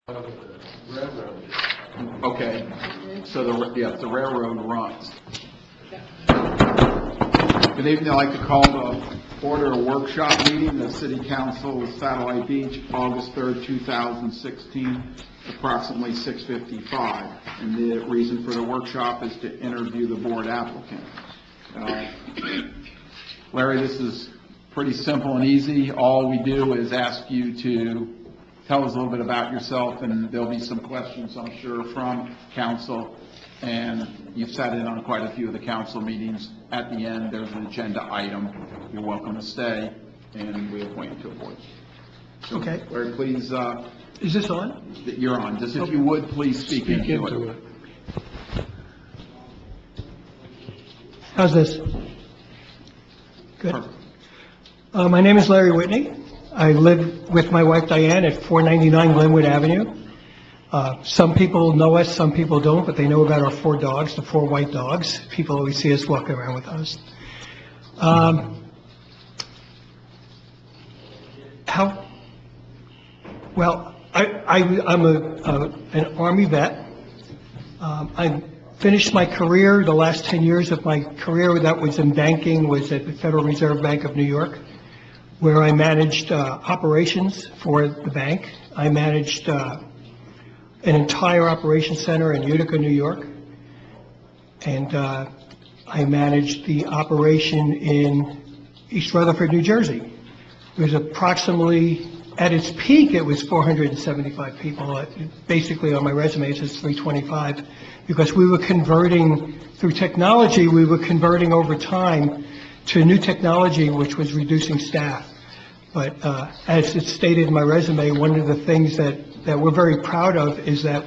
Railroad. Okay, so the railroad runs. Good evening. I'd like to call to order a workshop meeting of City Council of Satellite Beach, August 3rd, 2016, approximately 6:55. And the reason for the workshop is to interview the board applicant. Larry, this is pretty simple and easy. All we do is ask you to tell us a little bit about yourself, and there'll be some questions, I'm sure, from council. And you've sat in on quite a few of the council meetings. At the end, there's an agenda item. You're welcome to stay, and we appoint you to a board. So, Okay. Larry, please, Is this on? you're on. Just if you would, please speak into it. How's this? Good. Perfect. My name is Larry Whitney. I live with my wife Diane at 499 Glenwood Avenue. Some people know us, some people don't, but they know about our 4 dogs, the 4 white dogs. People always see us walking around with us. I'm an Army vet. I finished my career, the last 10 years of my career that was in banking was at the Federal Reserve Bank of New York, where I managed operations for the bank. I managed an entire operations center in Utica, New York, and I managed the operation in East Rutherford, New Jersey. It was approximately, at its peak, it was 475 people. Basically, on my resume, it says 325, because we were converting, through technology, we were converting over time to new technology, which was reducing staff. But as it's stated in my resume, one of the things that we're very proud of is that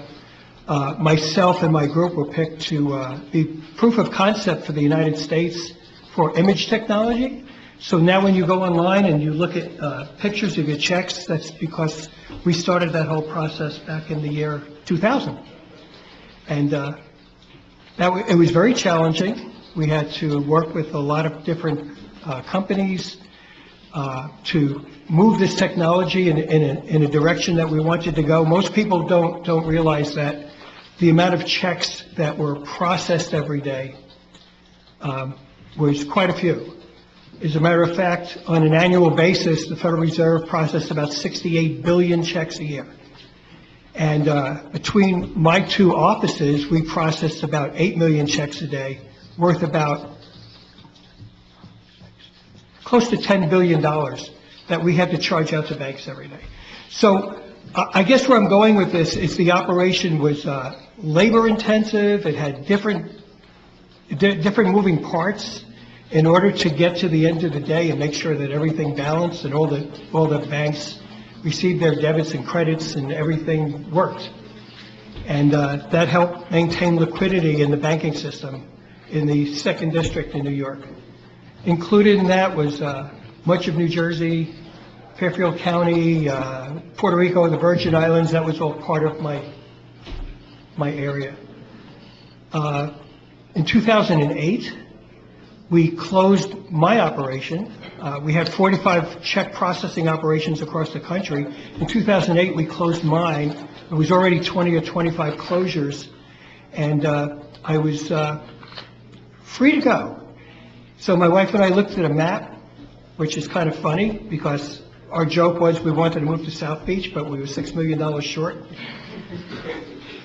myself and my group were picked to be proof of concept for the United States for image technology. So now when you go online and you look at pictures of your checks, that's because we started that whole process back in the year 2000. And it was very challenging. We had to work with a lot of different companies to move this technology in a direction that we wanted to go. Most people don't realize that the amount of checks that were processed every day was quite a few. As a matter of fact, on an annual basis, the Federal Reserve processed about 68 billion checks a year. And between my 2 offices, we processed about 8 million checks a day, worth about close to $10 billion that we had to charge out to banks every day. So I guess where I'm going with this is the operation was labor intensive. It had different moving parts in order to get to the end of the day and make sure that everything balanced and all the banks received their debits and credits and everything worked. And that helped maintain liquidity in the banking system in the 2nd District in New York. Included in that was much of New Jersey, Fairfield County, Puerto Rico, the Virgin Islands. That was all part of my area. In 2008, we closed my operation. We had 45 check processing operations across the country. In 2008, we closed mine. It was already 20 or 25 closures, and I was free to go. So my wife and I looked at a map, which is kind of funny because our joke was we wanted to move to South Beach, but we were $6 million short.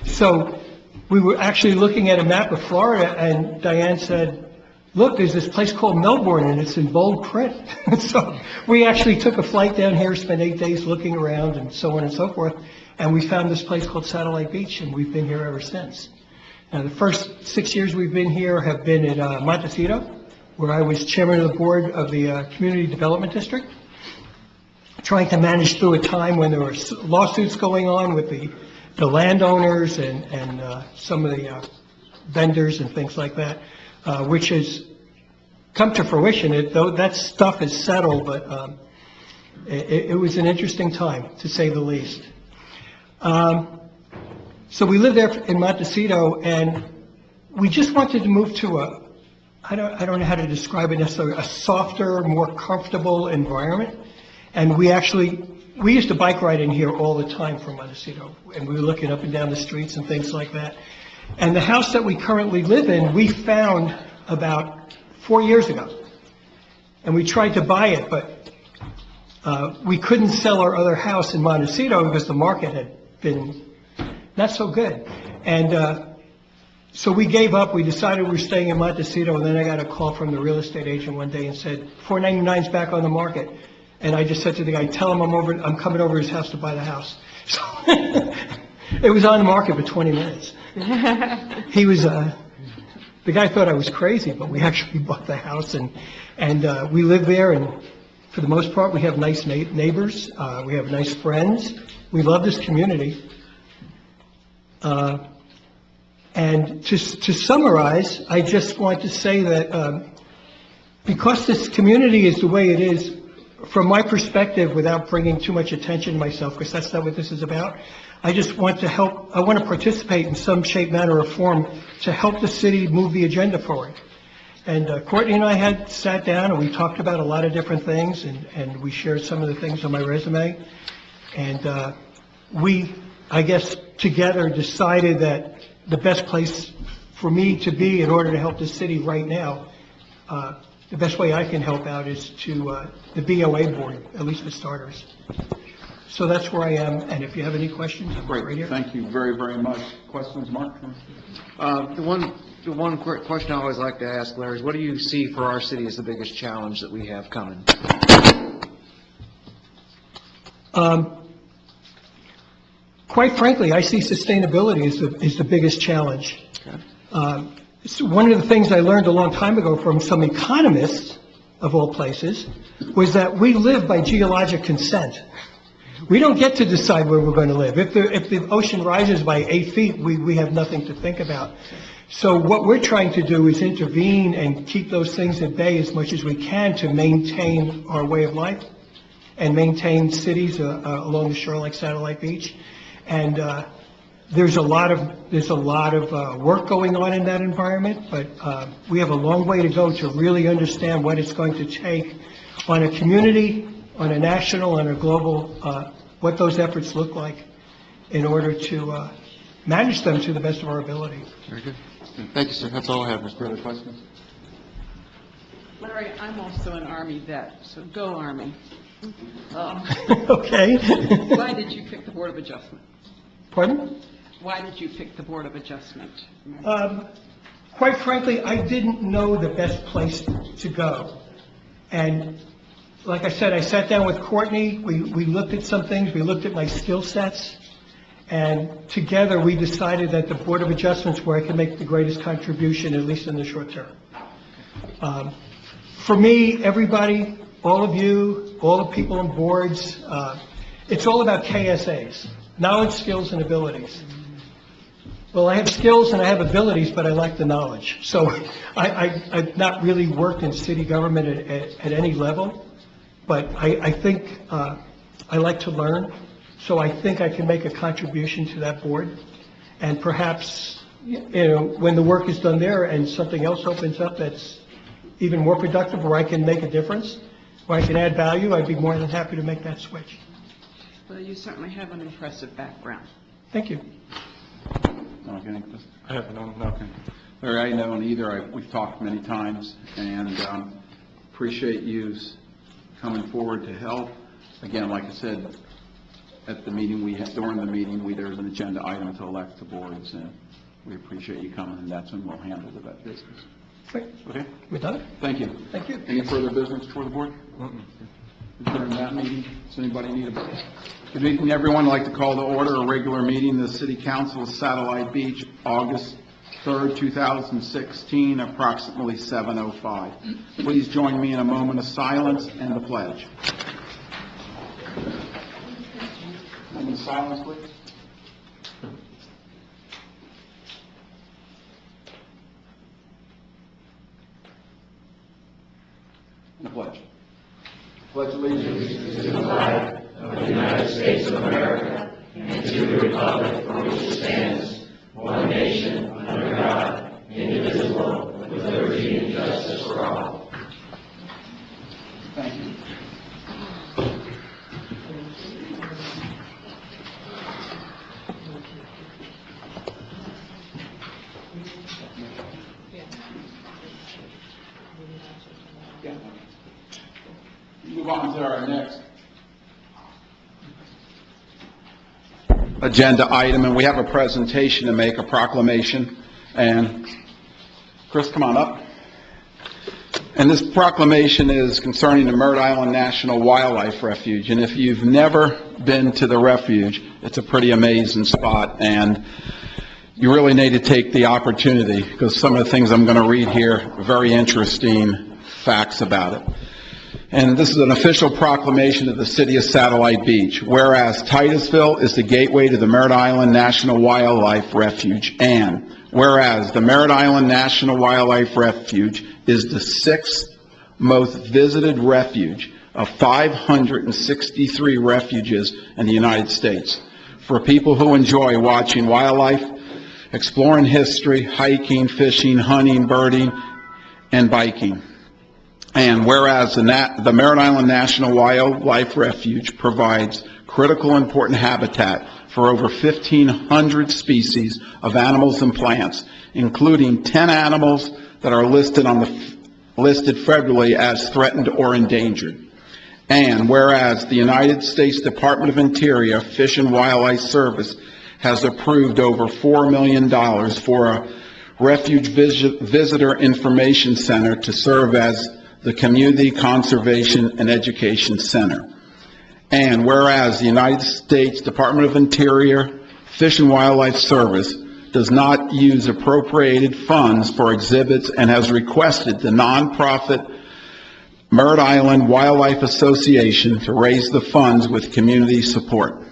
So we were actually looking at a map of Florida, and Diane said, "Look, there's this place called Melbourne, and it's in bold print." So we actually took a flight down here, spent 8 days looking around, and so on and so forth, and we found this place called Satellite Beach, and we've been here ever since. Now, the first 6 years we've been here have been in Montecito, where I was chairman of the board of the Community Development District, trying to manage through a time when there were lawsuits going on with the landowners and some of the vendors and things like that, which has come to fruition. Though that stuff is settled, but it was an interesting time, to say the least. So we lived there in Montecito, and we just wanted to move to I don't know how to describe it necessarily, a softer, more comfortable environment. And we actually we used to bike ride in here all the time from Montecito, and we were looking up and down the streets and things like that. And the house that we currently live in, we found about 4 years ago. And we tried to buy it, but we couldn't sell our other house in Montecito because the market had been not so good. And so we gave up. We decided we were staying in Montecito, and then I got a call from the real estate agent one day and said, 499's back on the market. And I just said to the guy, tell him I'm coming over to his house to buy the house. So it was on the market for 20 minutes. He was, the guy thought I was crazy, but we actually bought the house, and we live there, and for the most part, we have nice neighbors, we have nice friends, we love this community. And to summarize, I just want to say that because this community is the way it is, from my perspective, without bringing too much attention to myself, because that's not what this is about, I just want to help, I want to participate in some shape, manner, or form to help the city move the agenda forward. And Courtney and I had sat down and we talked about a lot of different things, and we shared some of the things on my resume. And we, I guess, together decided that the best place for me to be in order to help the city right now, the best way I can help out is to the BOA board, at least for starters. So that's where I am, and if you have any questions, I'm right here. Thank you very, very much. Questions, Mark? The one quick question I always like to ask, Larry, is what do you see for our city as the biggest challenge that we have coming? Quite frankly, I see sustainability as the biggest challenge. Okay. So one of the things I learned a long time ago from some economists, of all places, was that we live by geologic consent. We don't get to decide where we're going to live. If the ocean rises by 8 feet, we have nothing to think about. So what we're trying to do is intervene and keep those things at bay as much as we can to maintain our way of life and maintain cities along the shore like Satellite Beach. And there's a lot of work going on in that environment, but we have a long way to go to really understand what it's going to take on a community, on a national and a global, what those efforts look like in order to manage them to the best of our ability. Very good. Thank you, sir. That's all I have, Mr. Further questions? Larry, I'm also an Army vet, so go Army. Okay. Why did you pick the Board of Adjustment? Pardon? Why did you pick the Board of Adjustment? Quite frankly, I didn't know the best place to go. And like I said, I sat down with Courtney, we looked at some things, we looked at my skill sets, and together we decided that the Board of Adjustments where I could make the greatest contribution, at least in the short term. For me, everybody, all of you, all the people on boards, it's all about KSAs, knowledge, skills, and abilities. Well, I have skills and I have abilities, but I lack the knowledge. So I've not really worked in city government at any level, but I think I like to learn. So I think I can make a contribution to that board. And perhaps, when the work is done there and something else opens up that's even more productive where I can make a difference, where I can add value, I'd be more than happy to make that switch. Well, you certainly have an impressive background. Thank you. Okay. I have none. Okay. Larry, I know neither. We've talked many times, and appreciate you coming forward to help. Again, like I said, at the meeting during the meeting, there's an agenda item to elect the boards, and we appreciate you coming, and that's when we'll handle that business. Great. Okay? We're done? Thank you. Thank you. Any further business before the board? During that meeting, does anybody need a... Good evening, everyone. I'd like to call to order a regular meeting of the City Council of Satellite Beach, August 3rd, 2016, approximately 7:05. Please join me in a moment of silence and the pledge. Moment of silence, please. And the pledge. Pledge allegiance to the flag of the United States of America and to the republic for which it stands, one nation, under God, indivisible, with liberty and justice for all. Thank you. move on to our next agenda item, and we have a presentation to make, a proclamation. And Chris, come on up. And this proclamation is concerning the Merritt Island National Wildlife Refuge. And if you've never been to the refuge, it's a pretty amazing spot, and you really need to take the opportunity, because some of the things I'm going to read here are very interesting facts about it. And this is an official proclamation of the city of Satellite Beach. Whereas Titusville is the gateway to the Merritt Island National Wildlife Refuge, and whereas the Merritt Island National Wildlife Refuge is the 6th most visited refuge of 563 refuges in the United States for people who enjoy watching wildlife, exploring history, hiking, fishing, hunting, birding, and biking. And whereas the Merritt Island National Wildlife Refuge provides critical important habitat for over 1,500 species of animals and plants, including 10 animals that are listed federally as threatened or endangered. And whereas the United States Department of Interior Fish and Wildlife Service has approved over $4 million for a refuge visitor information center to serve as the Community Conservation and Education Center. And whereas the United States Department of Interior Fish and Wildlife Service does not use appropriated funds for exhibits and has requested the nonprofit Merritt Island Wildlife Association to raise the funds with community support.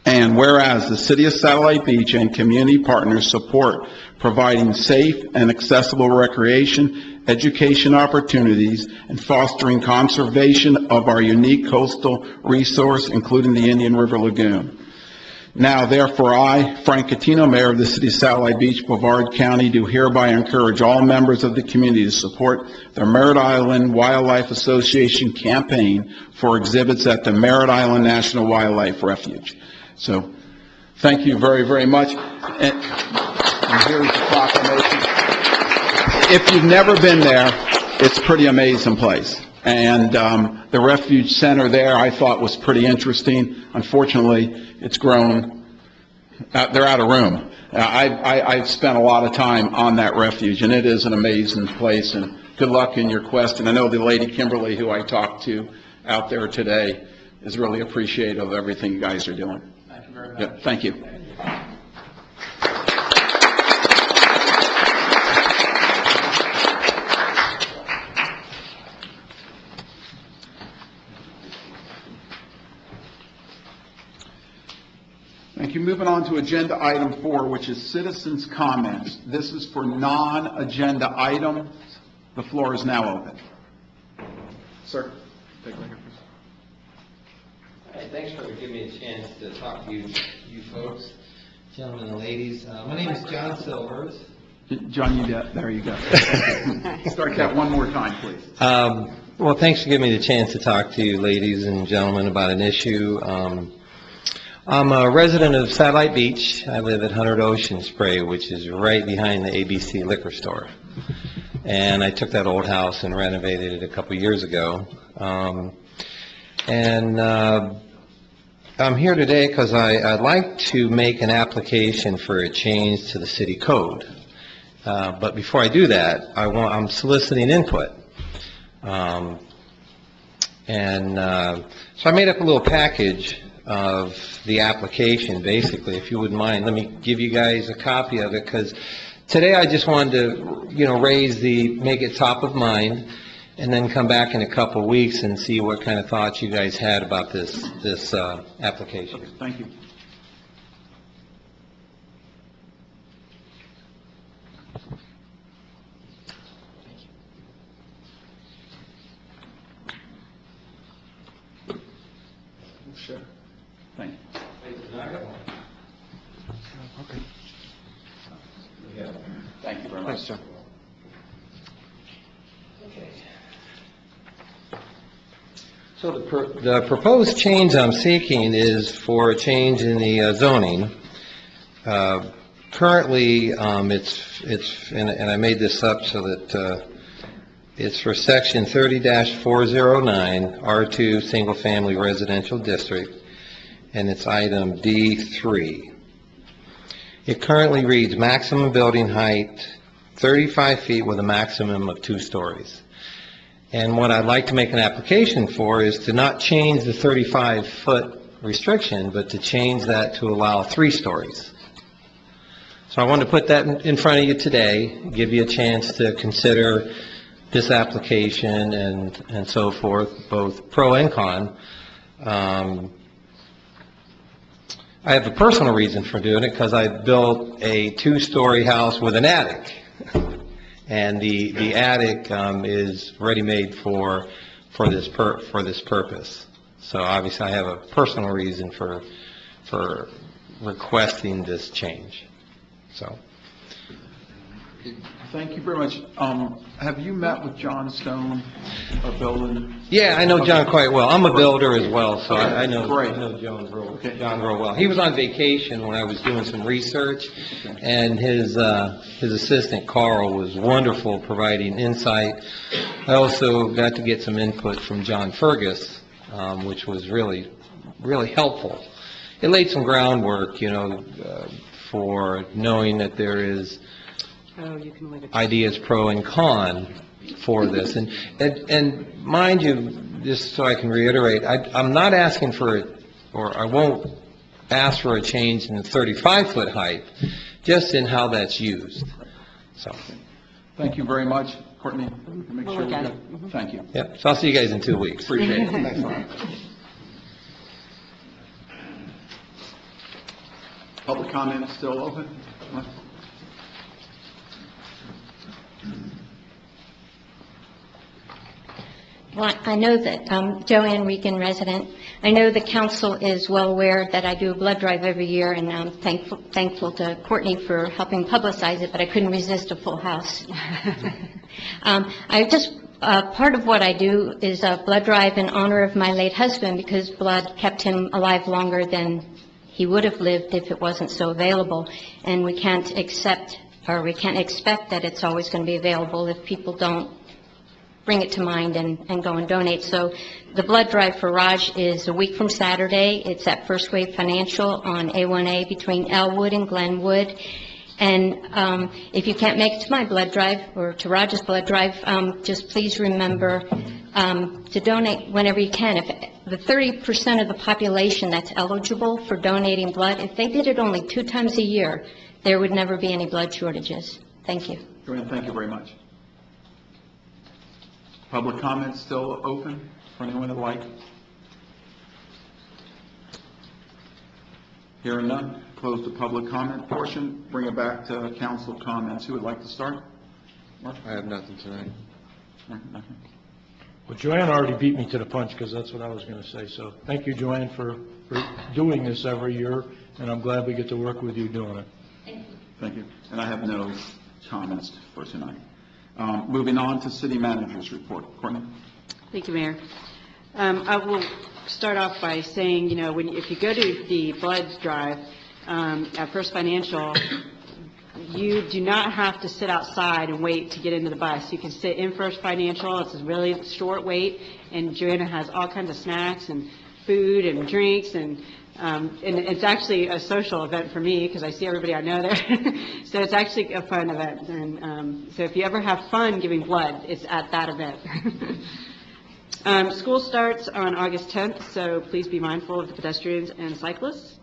And whereas the City of Satellite Beach and community partners support providing safe and accessible recreation, education opportunities, and fostering conservation of our unique coastal resource, including the Indian River Lagoon. Now, therefore, I, Frank Catino, Mayor of the City of Satellite Beach, Brevard County, do hereby encourage all members of the community to support the Merritt Island Wildlife Association campaign for exhibits at the Merritt Island National Wildlife Refuge. So, thank you very, very much. And here's the proclamation. If you've never been there, it's a pretty amazing place. And the refuge center there I thought was pretty interesting. Unfortunately, it's grown. They're out of room. I've spent a lot of time on that refuge, and it is an amazing place. And good luck in your quest. And I know the lady Kimberly, who I talked to out there today, is really appreciative of everything you guys are doing. Thank you very much. Yeah, thank you. Thank you. Moving on to agenda item 4, which is citizens' comments. This is for non-agenda items. The floor is now open. Sir, take it away. Hey, thanks for giving me a chance to talk to you folks, gentlemen and ladies. My name is John Silvers. John, there you go. Start that one more time, please. Well, thanks for giving me the chance to talk to you ladies and gentlemen about an issue. I'm a resident of Satellite Beach. I live at 100 Ocean Spray, which is right behind the ABC liquor store. And I took that old house and renovated it a couple years ago. I'm here today because I'd like to make an application for a change to the city code. But before I do that, I'm soliciting input. So I made up a little package of the application, basically. If you wouldn't mind, let me give you guys a copy of it, because today I just wanted to, make it top of mind, and then come back in a couple of weeks and see what kind of thoughts you guys had about this application. Thank you. Sure. Thank you. Okay. Thank you very much. Thanks, John. So the proposed change I'm seeking is for a change in the zoning. Currently, and I made this up so that It's for Section 30-409, R2 Single Family Residential District, and it's item D3. It currently reads maximum building height 35 feet with a maximum of 2 stories. And what I'd like to make an application for is to not change the 35-foot restriction, but to change that to allow 3 stories. So I want to put that in front of you today, give you a chance to consider this application and so forth, both pro and con. I have a personal reason for doing it because I built a 2-story house with an attic. And the attic is ready-made for this purpose. So obviously I have a personal reason for requesting this change. So. Thank you very much. Have you met with John Stone of building? Yeah, I know John quite well. I'm a builder as well, so I know Great. John real well. He was on vacation when I was doing some research, and his assistant Carl was wonderful providing insight. I also got to get some input from John Fergus, which was really, really helpful. It laid some groundwork, for knowing that there is Oh, you can leave it. ideas pro and con for this. And mind you, just so I can reiterate, I'm not asking for, or I won't ask for a change in the 35-foot height, just in how that's used. So, Thank you very much. Courtney, make We'll sure look we at got- it. Thank you. yeah, so I'll see you guys in 2 weeks. Appreciate it. Thanks a lot. Public comment still open? Well, I know that, Joanne Regan, resident, I know the council is well aware that I do a blood drive every year, and I'm thankful to Courtney for helping publicize it, but I couldn't resist a full house. Part of what I do is a blood drive in honor of my late husband, because blood kept him alive longer than he would have lived if it wasn't so available, and we can't expect that it's always going to be available if people don't bring it to mind and go and donate. So the blood drive for Raj is a week from Saturday. It's at First Wave Financial on A1A between Elwood and Glenwood. And if you can't make it to my blood drive or to Raj's blood drive, just please remember to donate whenever you can. If the 30% of the population that's eligible for donating blood, if they did it only 2 times a year, there would never be any blood shortages. Thank you. Joanne, thank you very much. Public comment still open for anyone that'd like? Hearing none, close the public comment portion, bring it back to council comments. Who would like to start? Mark? I have nothing tonight. Mark, nothing. Well, Joanne already beat me to the punch, because that's what I was going to say. So thank you, Joanne, for doing this every year, and I'm glad we get to work with you doing it. Thank you. And I have no comments for tonight. Moving on to city manager's report. Courtney? Thank you, Mayor. I will start off by saying, if you go to the blood drive at First Financial, you do not have to sit outside and wait to get into the bus. You can sit in First Financial. It's a really short wait, and Joanna has all kinds of snacks and food and drinks, and it's actually a social event for me because I see everybody I know there. So it's actually a fun event. And so if you ever have fun giving blood, it's at that event. School starts on August 10th, so please be mindful of the pedestrians and cyclists.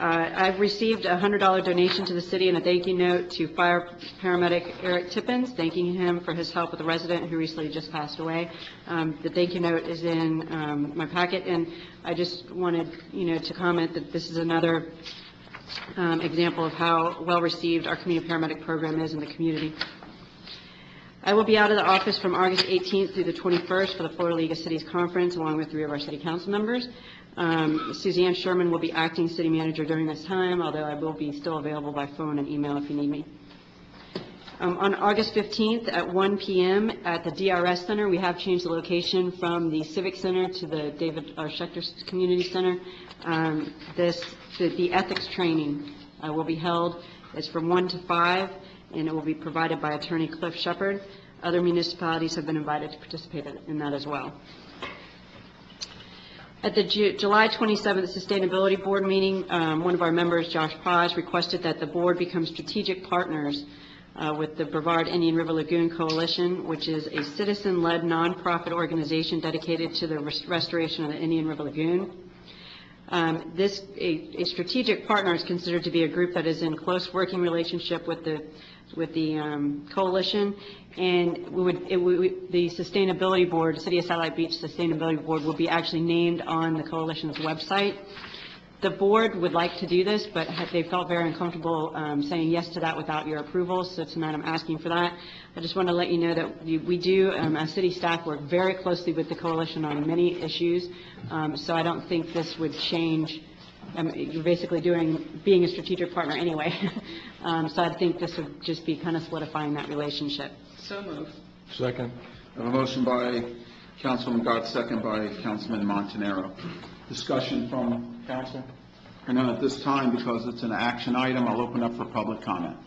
I've received a $100 donation to the city and a thank you note to fire paramedic Eric Tippins, thanking him for his help with a resident who recently just passed away. The thank you note is in my packet, and I just wanted, to comment that this is another example of how well received our community paramedic program is in the community. I will be out of the office from August 18th through the 21st for the Florida League of Cities Conference, along with 3 of our city council members. Suzanne Sherman will be acting city manager during this time, although I will be still available by phone and email if you need me. On August 15th at 1 p.m. at the DRS Center, we have changed the location from the Civic Center to the David R. Schechter Community Center. The ethics training will be held. It's from 1 to 5, and it will be provided by attorney Cliff Shepard. Other municipalities have been invited to participate in that as well. At the July 27th Sustainability Board meeting, one of our members, Josh Paz, requested that the board become strategic partners with the Brevard Indian River Lagoon Coalition, which is a citizen-led nonprofit organization dedicated to the restoration of the Indian River Lagoon. A strategic partner is considered to be a group that is in close working relationship with the coalition, and the Sustainability Board, City of Satellite Beach Sustainability Board, will be actually named on the coalition's website. The board would like to do this, but they felt very uncomfortable saying yes to that without your approval, so tonight I'm asking for that. I just want to let you know that we do, as city staff, work very closely with the coalition on many issues, so I don't think this would change. You're basically being a strategic partner anyway, so I think this would just be kind of solidifying that relationship. So moved. Second. I have a motion by Councilman Gott, second by Councilman Montanaro. Discussion from council? And then at this time, because it's an action item, I'll open up for public comment.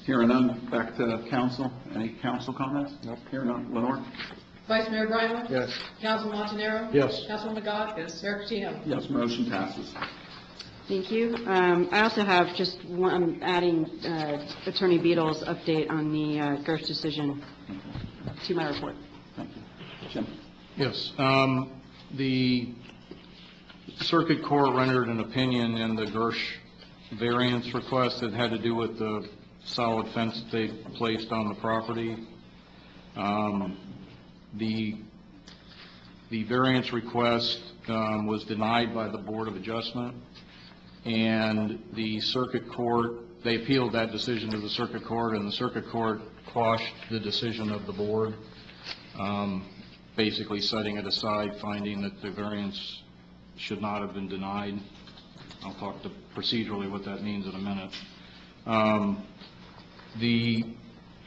Hearing none, back to council. Any council comments? Nope. Hearing none. Lenore? Vice Mayor Bryan. Yes. Councilman Montanaro. Yes. Councilwoman Gott. Yes. Mayor Patino. Yes, motion passes. Thank you. I also have just one, I'm adding Attorney Beadle's update on the Gersh decision to my report. Thank you. Jim? Yes. The circuit court rendered an opinion in the Gersh variance request that had to do with the solid fence that they placed on the property. The variance request was denied by the Board of Adjustment, and the circuit court, they appealed that decision to the circuit court, and the circuit court quashed the decision of the board, basically setting it aside, finding that the variance should not have been denied. I'll talk to procedurally what that means in a minute.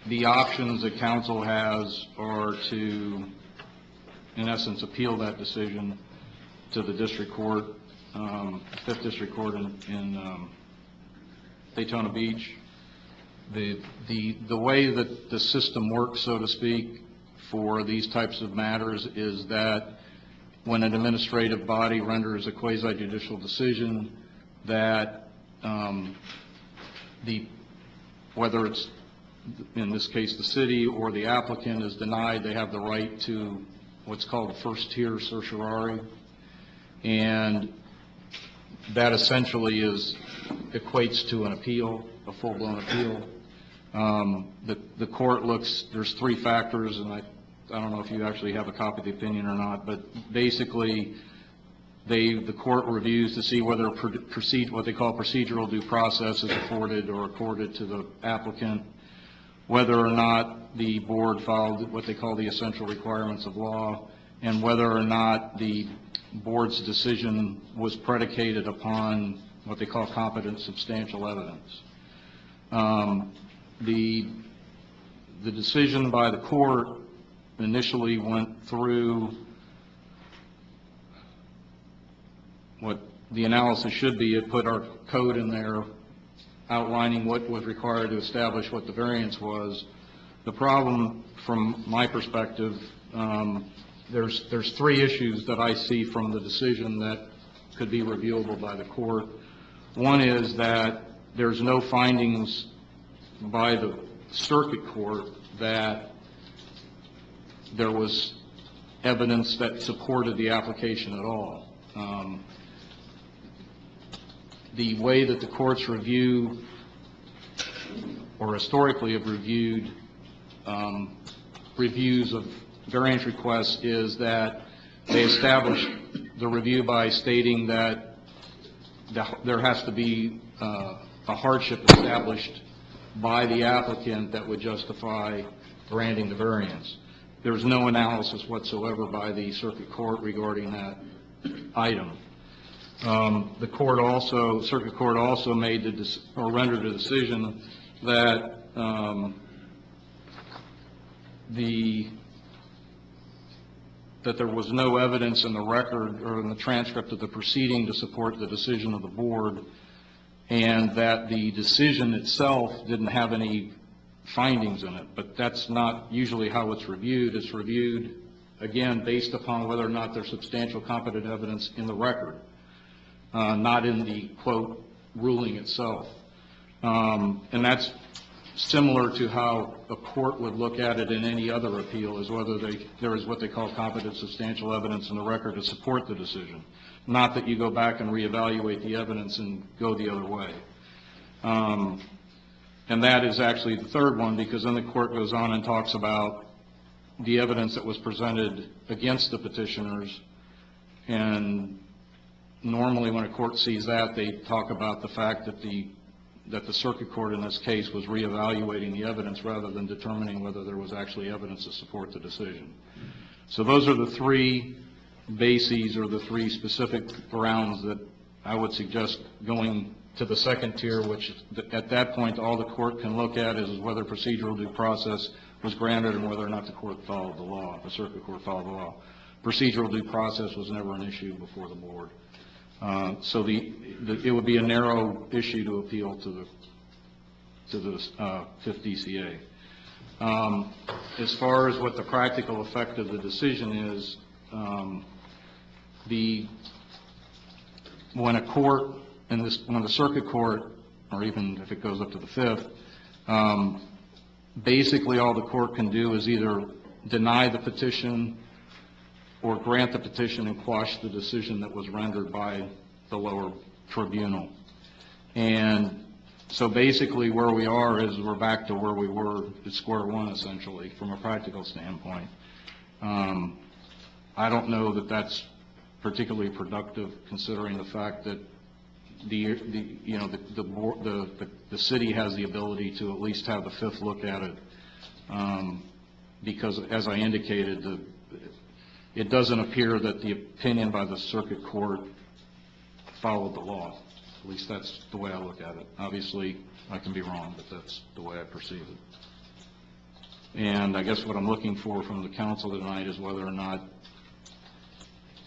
The options that council has are to, in essence, appeal that decision to the district court, 5th District Court in Daytona Beach. The way that the system works, so to speak, for these types of matters is that when an administrative body renders a quasi-judicial decision, that whether it's in this case the city or the applicant is denied, they have the right to what's called a first-tier certiorari, and that essentially equates to an appeal, a full-blown appeal. The court looks, there's 3 factors, and I don't know if you actually have a copy of the opinion or not, but basically the court reviews to see whether what they call procedural due process is afforded or accorded to the applicant, whether or not the board followed what they call the essential requirements of law, and whether or not the board's decision was predicated upon what they call competent substantial evidence. The decision by the court initially went through what the analysis should be. It put our code in there outlining what was required to establish what the variance was. The problem from my perspective, there's 3 issues that I see from the decision that could be reviewable by the court. One is that there's no findings by the circuit court that there was evidence that supported the application at all. The way that the courts review, or historically have reviewed reviews of variance requests, is that they establish the review by stating that there has to be a hardship established by the applicant that would justify granting the variance. There's no analysis whatsoever by the circuit court regarding that item. The court also, circuit court also made rendered a decision that that there was no evidence in the record or in the transcript of the proceeding to support the decision of the board, and that the decision itself didn't have any findings in it, but that's not usually how it's reviewed. It's reviewed, again, based upon whether or not there's substantial competent evidence in the record, not in the, quote, ruling itself. And that's similar to how a court would look at it in any other appeal, is whether there is what they call competent substantial evidence in the record to support the decision, not that you go back and reevaluate the evidence and go the other way. And that is actually the third one, because then the court goes on and talks about the evidence that was presented against the petitioners, and normally when a court sees that, they talk about the fact that the circuit court in this case was reevaluating the evidence rather than determining whether there was actually evidence to support the decision. So those are the three bases, or the three specific grounds that I would suggest going to the second tier, which at that point all the court can look at is whether procedural due process was granted and whether or not the court followed the law, the circuit court followed the law. Procedural due process was never an issue before the board. So it would be a narrow issue to appeal to the Fifth DCA. As far as what the practical effect of the decision is, when a court, when the circuit court, or even if it goes up to the Fifth, basically all the court can do is either deny the petition or grant the petition and quash the decision that was rendered by the lower tribunal. And so basically where we are is we're back to where we were at square one, essentially, from a practical standpoint. I don't know that that's particularly productive, considering the fact that the city has the ability to at least have the Fifth look at it, because as I indicated, it doesn't appear that the opinion by the circuit court followed the law. At least that's the way I look at it. Obviously, I can be wrong, but that's the way I perceive it. And I guess what I'm looking for from the council tonight is whether or not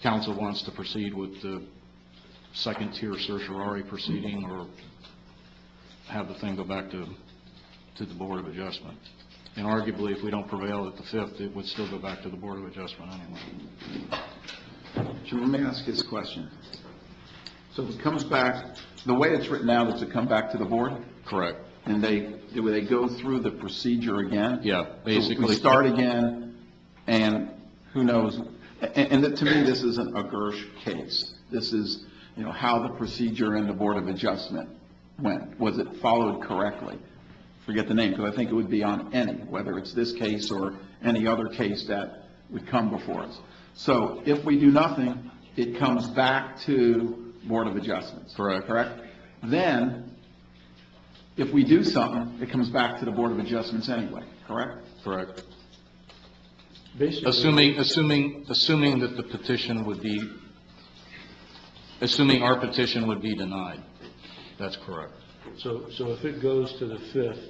council wants to proceed with the second tier certiorari proceeding, or have the thing go back to the Board of Adjustment. And arguably, if we don't prevail at the Fifth, it would still go back to the Board of Adjustment anyway. Jim, let me ask you this question. So if it comes back, the way it's written now, does it come back to the board? Correct. And do they go through the procedure again? Yeah, basically. So we start again, and who knows? And to me, this isn't a Gersh case. This is, how the procedure in the Board of Adjustment went. Was it followed correctly? Forget the name, because I think it would be on any, whether it's this case or any other case that would come before us. So if we do nothing, it comes back to Board of Adjustments. Correct. Correct? Then, if we do something, it comes back to the Board of Adjustments anyway, correct? Correct. Basically, Assuming that the petition would be, assuming our petition would be denied. That's correct. so if it goes to the Fifth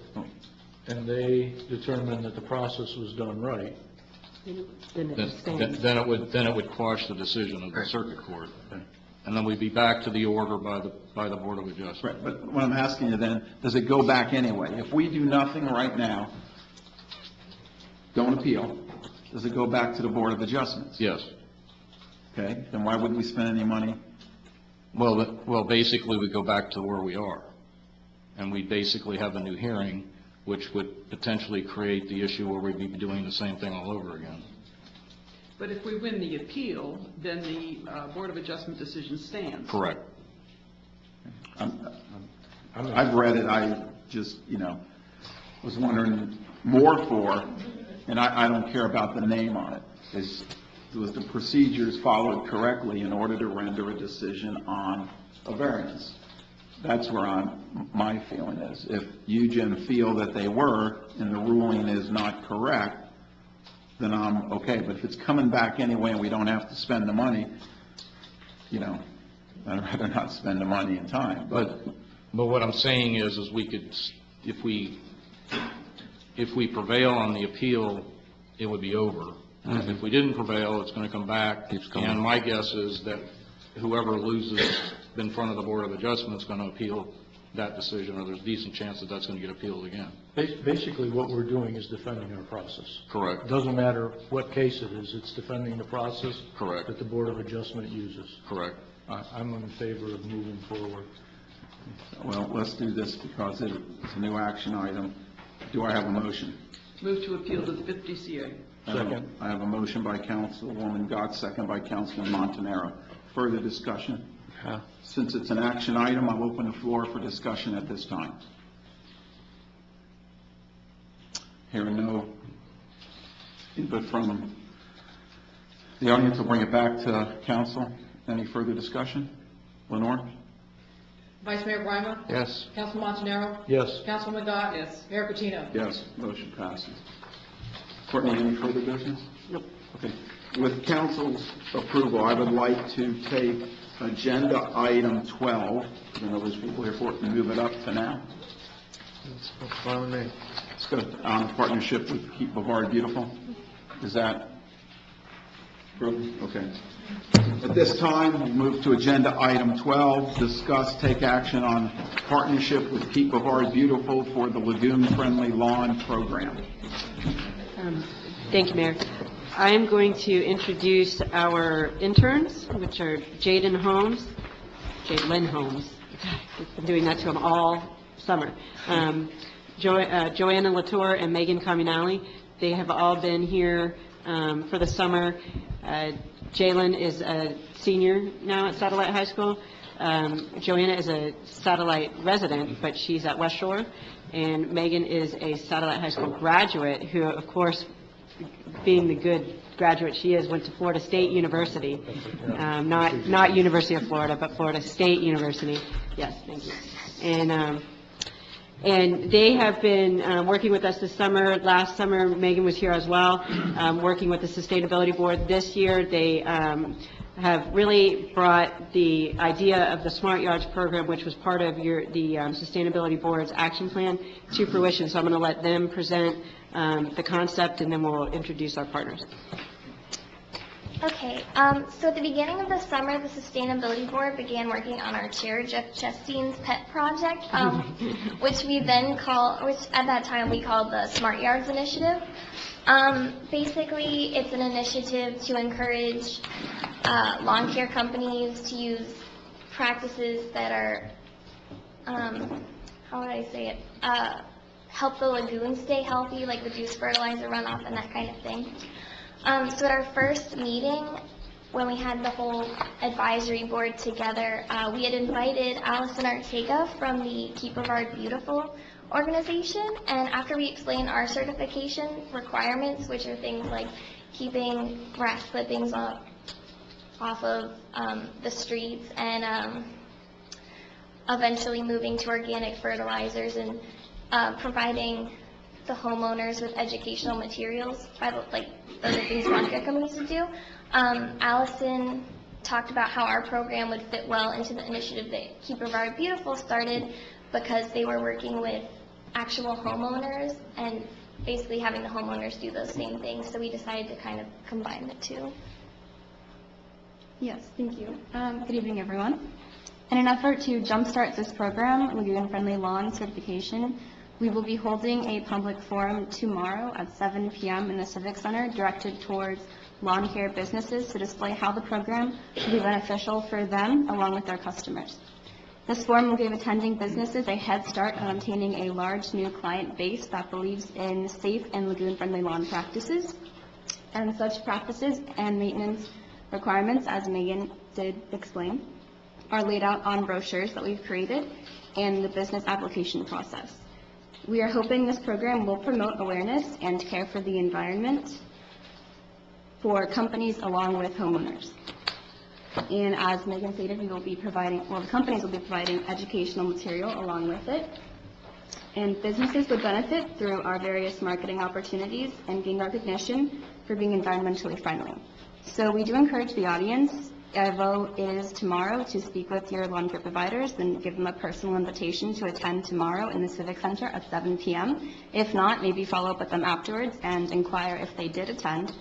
and they determine that the process was done right, Then it stands. Then it would quash the decision of the circuit court. And then we'd be back to the order by the Board of Adjustment. Right, but what I'm asking you then, does it go back anyway? If we do nothing right now, don't appeal, does it go back to the Board of Adjustments? Yes. Okay, then why wouldn't we spend any money? Well, basically, we go back to where we are. And we basically have a new hearing, which would potentially create the issue where we'd be doing the same thing all over again. But if we win the appeal, then the Board of Adjustment decision stands. Correct. I've read it, I just, was wondering more for, and I don't care about the name on it, was the procedures followed correctly in order to render a decision on a variance. That's where my feeling is. If you, Jim, feel that they were, and the ruling is not correct, then I'm okay. But if it's coming back anyway and we don't have to spend the money, I'd rather not spend the money and time. But what I'm saying is we could, if we prevail on the appeal, it would be over. Mm-hmm. If we didn't prevail, it's going to come back. And my guess is that whoever loses in front of the Board of Adjustment is going to appeal that decision, or there's a decent chance that that's going to get appealed again. Basically, what we're doing is defending our process. Correct. Doesn't matter what case it is, it's defending the process. Correct. That the Board of Adjustment uses. Correct. I'm in favor of moving forward. Well, let's do this because it's a new action item. Do I have a motion? Move to appeal to the 5th DCA. Second. I have a motion by Councilwoman Gott, second by Councilman Montanaro. Further discussion? Since it's an action item, I'll open the floor for discussion at this time. Hearing no input from the audience, will bring it back to council. Any further discussion? Lenore? Vice Mayor Breimer? Yes. Councilman Montanaro? Yes. Councilwoman Gott? Yes. Mayor Patino? Yes, motion passes. Courtney, any further business? Nope. Okay. With council's approval, I would like to take agenda item 12, I know there's people here for it, and move it up to now. That's fine with me. Let's go on partnership with Keep Brevard Beautiful. Is that approved? Okay. At this time, we'll move to agenda item 12, discuss, take action on partnership with Keep Brevard Beautiful for the Lagoon Friendly Lawn Program. Thank you, Mayor. I am going to introduce our interns, which are Jaden Holmes, I've been doing that to him all summer. Joanna Latour and Megan Comunali. They have all been here for the summer. Jalen is a senior now at Satellite High School. Joanna is a Satellite resident, but she's at West Shore. And Megan is a Satellite High School graduate who, of course, being the good graduate she is, went to Florida State University. Not University of Florida, but Florida State University. Yes, thank you. And they have been working with us this summer. Last summer, Megan was here as well, working with the Sustainability Board. This year, they have really brought the idea of the Smart Yards program, which was part of the Sustainability Board's action plan, to fruition. So I'm going to let them present the concept, and then we'll introduce our partners. Okay, so at the beginning of the summer, the Sustainability Board began working on our chair, Jeff Chastein's pet project, which at that time we called the Smart Yards Initiative. Basically, it's an initiative to encourage lawn care companies to use practices that are, how would I say it, help the lagoon stay healthy, like reduce fertilizer runoff and that kind of thing. So at our first meeting, when we had the whole advisory board together, we had invited Allison Ortega from the Keep Brevard Beautiful organization, and after we explained our certification requirements, which are things like keeping grass clippings off of the streets and eventually moving to organic fertilizers and providing the homeowners with educational materials, like those are things lawn care companies would do. Allison talked about how our program would fit well into the initiative that Keep Brevard Beautiful started, because they were working with actual homeowners and basically having the homeowners do those same things. So we decided to kind of combine the two. Yes, thank you. Good evening, everyone. In an effort to jumpstart this program, Lagoon Friendly Lawn Certification, we will be holding a public forum tomorrow at 7 p.m. in the Civic Center directed towards lawn care businesses to display how the program will be beneficial for them along with their customers. This forum will give attending businesses a head start on obtaining a large new client base that believes in safe and lagoon-friendly lawn practices. And such practices and maintenance requirements, as Megan did explain, are laid out on brochures that we've created and the business application process. We are hoping this program will promote awareness and care for the environment for companies along with homeowners. And as Megan stated, the companies will be providing educational material along with it. And businesses would benefit through our various marketing opportunities and gain recognition for being environmentally friendly. So we do encourage the audience, although it is tomorrow, to speak with your lawn care providers and give them a personal invitation to attend tomorrow in the Civic Center at 7 p.m. If not, maybe follow up with them afterwards and inquire if they did attend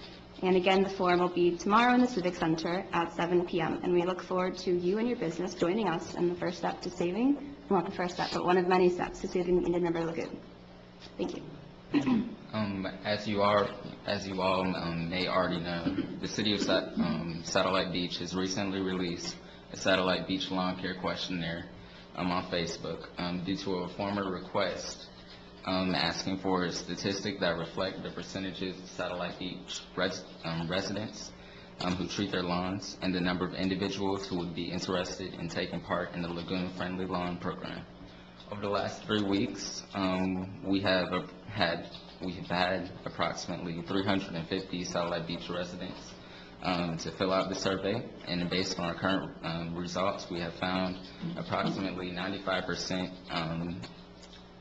And again, the forum will be tomorrow in the Civic Center at 7 p.m. And we look forward to you and your business joining us in the first step to saving, not the first step, but one of many steps to saving the Indian River Lagoon. Thank you. As you all may already know, the City of Satellite Beach has recently released a Satellite Beach lawn care questionnaire on Facebook due to a former request asking for a statistic that reflect the percentages of Satellite Beach residents who treat their lawns and the number of individuals who would be interested in taking part in the Lagoon Friendly Lawn Program. Over the last 3 weeks, we have had approximately 350 Satellite Beach residents to fill out the survey, and based on our current results, we have found approximately 95%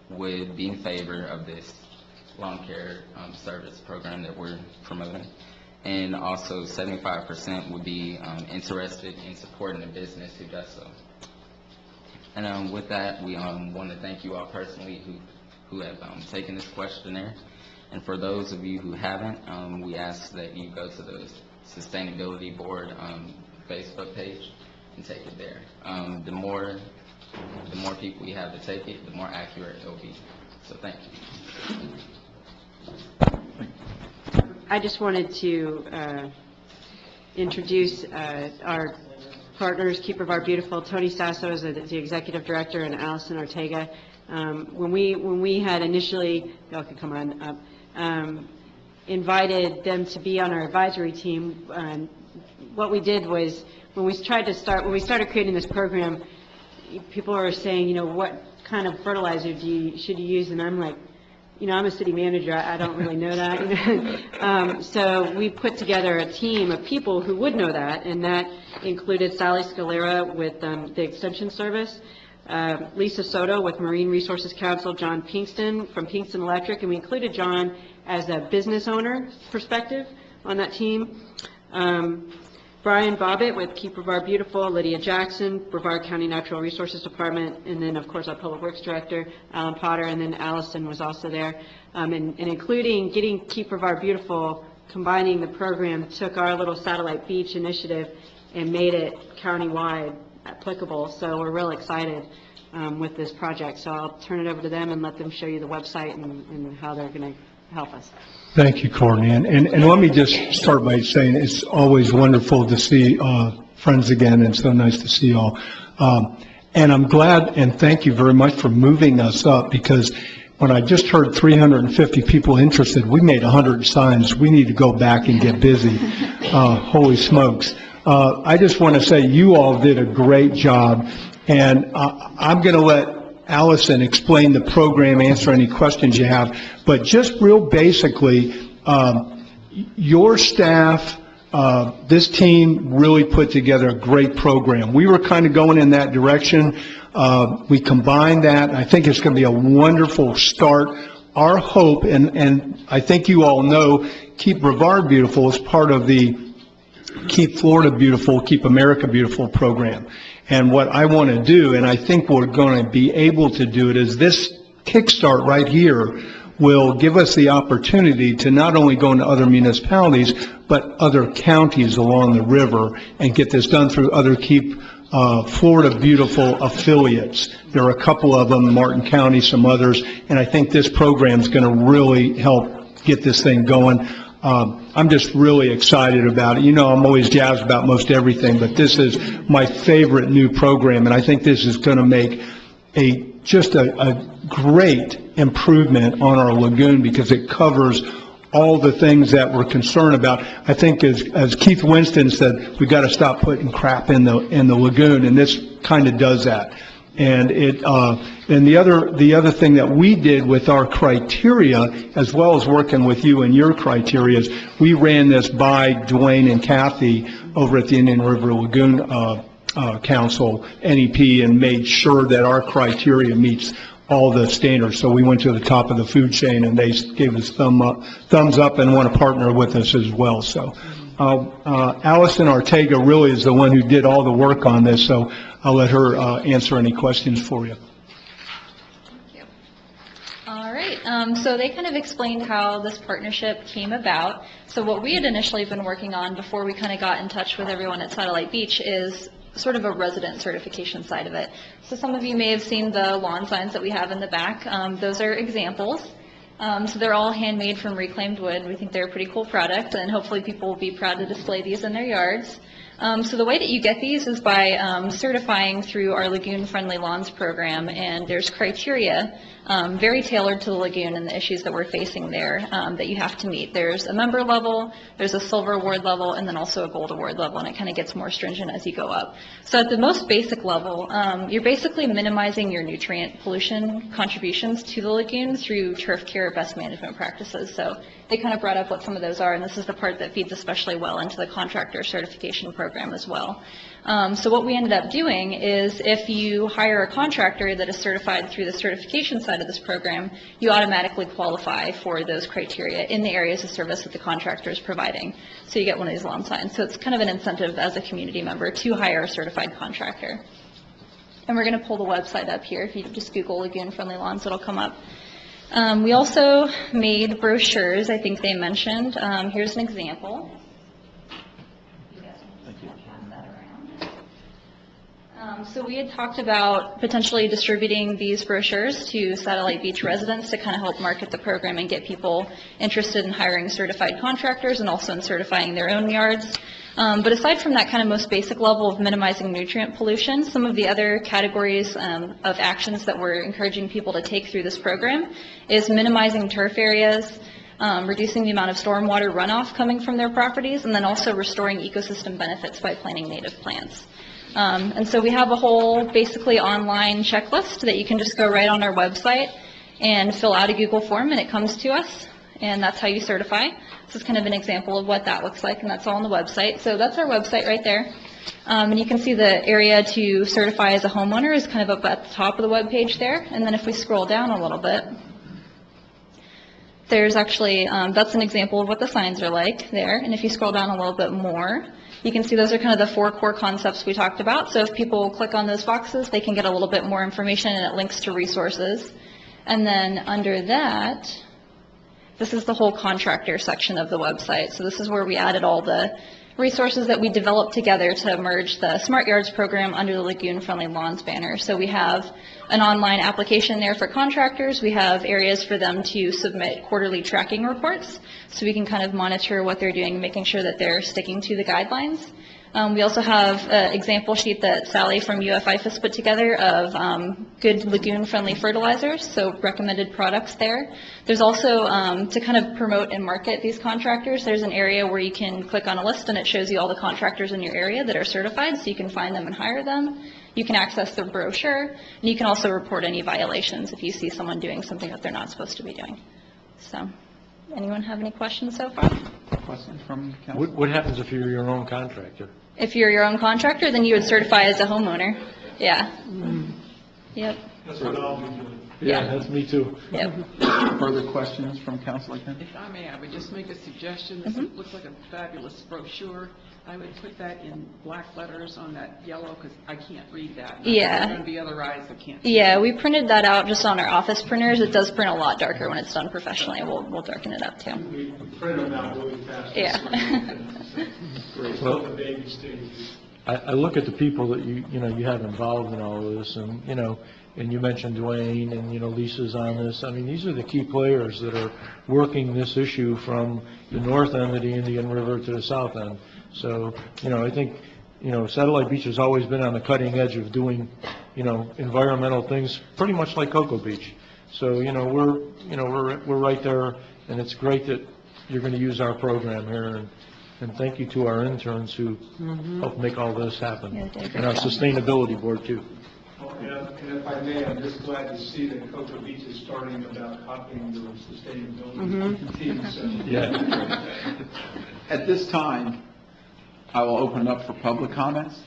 would be in favor of this lawn care service program that we're promoting, and also 75% would be interested in supporting a business who does so. And with that, we want to thank you all personally who have taken this questionnaire. And for those of you who haven't, we ask that you go to the Sustainability Board Facebook page and take it there. The more people we have to take it, the more accurate it will be. So thank you. I just wanted to introduce our partners, Keeper of Our Beautiful. Tony Sasso is the executive director, and Allison Ortega. When we had initially, y'all can come on up, invited them to be on our advisory team, what we did was when we started creating this program, people were saying, what kind of fertilizer should you use? And I'm like, I'm a city manager, I don't really know that. So we put together a team of people who would know that, and that included Sally Scalera with the Extension Service, Lisa Soto with Marine Resources Council, John Pinkston from Pinkston Electric, and we included John as a business owner perspective on that team. Brian Bobbitt with Keeper of Our Beautiful, Lydia Jackson, Brevard County Natural Resources Department, and then, of course, our Public Works Director, Alan Potter, and then Allison was also there. And including getting Keeper of Our Beautiful, combining the program, took our little Satellite Beach initiative and made it countywide applicable. So we're real excited with this project. So I'll turn it over to them and let them show you the website and how they're going to help us. Thank you, Courtney. And let me just start by saying it's always wonderful to see friends again, and so nice to see you all. And I'm glad, and thank you very much for moving us up, because when I just heard 350 people interested, we made 100 signs. We need to go back and get busy. Holy smokes. I just want to say you all did a great job, and I'm going to let Allison explain the program, answer any questions you have, but just real basically, your staff, this team really put together a great program. We were kind of going in that direction. We combined that. I think it's going to be a wonderful start. Our hope, and I think you all know, Keep Brevard Beautiful is part of the Keep Florida Beautiful, Keep America Beautiful program. And what I want to do, and I think we're going to be able to do it, is this kickstart right here will give us the opportunity to not only go into other municipalities, but other counties along the river and get this done through other Keep Florida Beautiful affiliates. There are a couple of them, Martin County, some others, and I think this program is going to really help get this thing going. I'm just really excited about it. I'm always jazzed about most everything, but this is my favorite new program, and I think this is going to make just a great improvement on our lagoon, because it covers all the things that we're concerned about. I think, as Keith Winston said, we've got to stop putting crap in the lagoon, and this kind of does that. And the other thing that we did with our criteria, as well as working with you and your criteria, is we ran this by Dwayne and Kathy over at the Indian River Lagoon Council, NEP, and made sure that our criteria meets all the standards. So we went to the top of the food chain, and they gave us thumbs up and want to partner with us as well. So Allison Ortega really is the one who did all the work on this, so I'll let her answer any questions for you. Thank you. All right. So they kind of explained how this partnership came about. So what we had initially been working on before we kind of got in touch with everyone at Satellite Beach is sort of a resident certification side of it. So some of you may have seen the lawn signs that we have in the back. Those are examples. So they're all handmade from reclaimed wood. We think they're a pretty cool product, and hopefully people will be proud to display these in their yards. So the way that you get these is by certifying through our Lagoon Friendly Lawns program, and there's criteria very tailored to the lagoon and the issues that we're facing there that you have to meet. There's a member level, there's a silver award level, and then also a gold award level, and it kind of gets more stringent as you go up. So at the most basic level, you're basically minimizing your nutrient pollution contributions to the lagoon through turf care best management practices. So they kind of brought up what some of those are, and this is the part that feeds especially well into the contractor certification program as well. So what we ended up doing is if you hire a contractor that is certified through the certification side of this program, you automatically qualify for those criteria in the areas of service that the contractor is providing. So you get one of these lawn signs. So it's kind of an incentive as a community member to hire a certified contractor. And we're going to pull the website up here. If you just Google Lagoon Friendly Lawns, it'll come up. We also made brochures, I think they mentioned. Here's an example. So we had talked about potentially distributing these brochures to Satellite Beach residents to kind of help market the program and get people interested in hiring certified contractors and also in certifying their own yards. But aside from that kind of most basic level of minimizing nutrient pollution, some of the other categories of actions that we're encouraging people to take through this program is minimizing turf areas, reducing the amount of stormwater runoff coming from their properties, and then also restoring ecosystem benefits by planting native plants. And so we have a whole basically online checklist that you can just go right on our website and fill out a Google form, and it comes to us, and that's how you certify. This is kind of an example of what that looks like, and that's all on the website. So that's our website right there. And you can see the area to certify as a homeowner is kind of up at the top of the web page there. And then if we scroll down a little bit, there's actually, that's an example of what the signs are like there. And if you scroll down a little bit more, you can see those are kind of the 4 core concepts we talked about. So if people click on those boxes, they can get a little bit more information, and it links to resources. And then under that, this is the whole contractor section of the website. So this is where we added all the resources that we developed together to merge the Smart Yards program under the Lagoon Friendly Lawns banner. So we have an online application there for contractors. We have areas for them to submit quarterly tracking reports, so we can kind of monitor what they're doing, making sure that they're sticking to the guidelines. We also have an example sheet that Sally from UFIFAS put together of good lagoon-friendly fertilizers, so recommended products there. There's also, to kind of promote and market these contractors, there's an area where you can click on a list and it shows you all the contractors in your area that are certified, so you can find them and hire them. You can access their brochure, and you can also report any violations if you see someone doing something that they're not supposed to be doing. So, anyone have any questions so far? Questions from council? What happens if you're your own contractor? If you're your own contractor, then you would certify as a homeowner. Yeah. Yep. That's what I'll be doing. Yeah, that's me too. Yep. Further questions from council like that? If I may, I would just make a suggestion. This looks like a fabulous brochure. I would put that in black letters on that yellow, because I can't read that. Yeah. There are going to be other eyes that can't see Yeah, that. we printed that out just on our office printers. It does print a lot darker when it's done professionally. We'll darken it up too. We print them out really fast. Yeah. Great. Well, the baby stage. I look at the people that you have involved in all of this, and and you mentioned Dwayne, and Lisa's on this. I mean, these are the key players that are working this issue from the north end of the Indian River to the south end. So, I think, Satellite Beach has always been on the cutting edge of doing, environmental things, pretty much like Cocoa Beach. So, we're right there, and it's great that you're going to use our program here. And thank you to our interns who helped make all this happen, and our sustainability board too. And if I may, I'm just glad to see that Cocoa Beach is starting about copying the sustainability team. So. Yeah. At this time, I will open up for public comments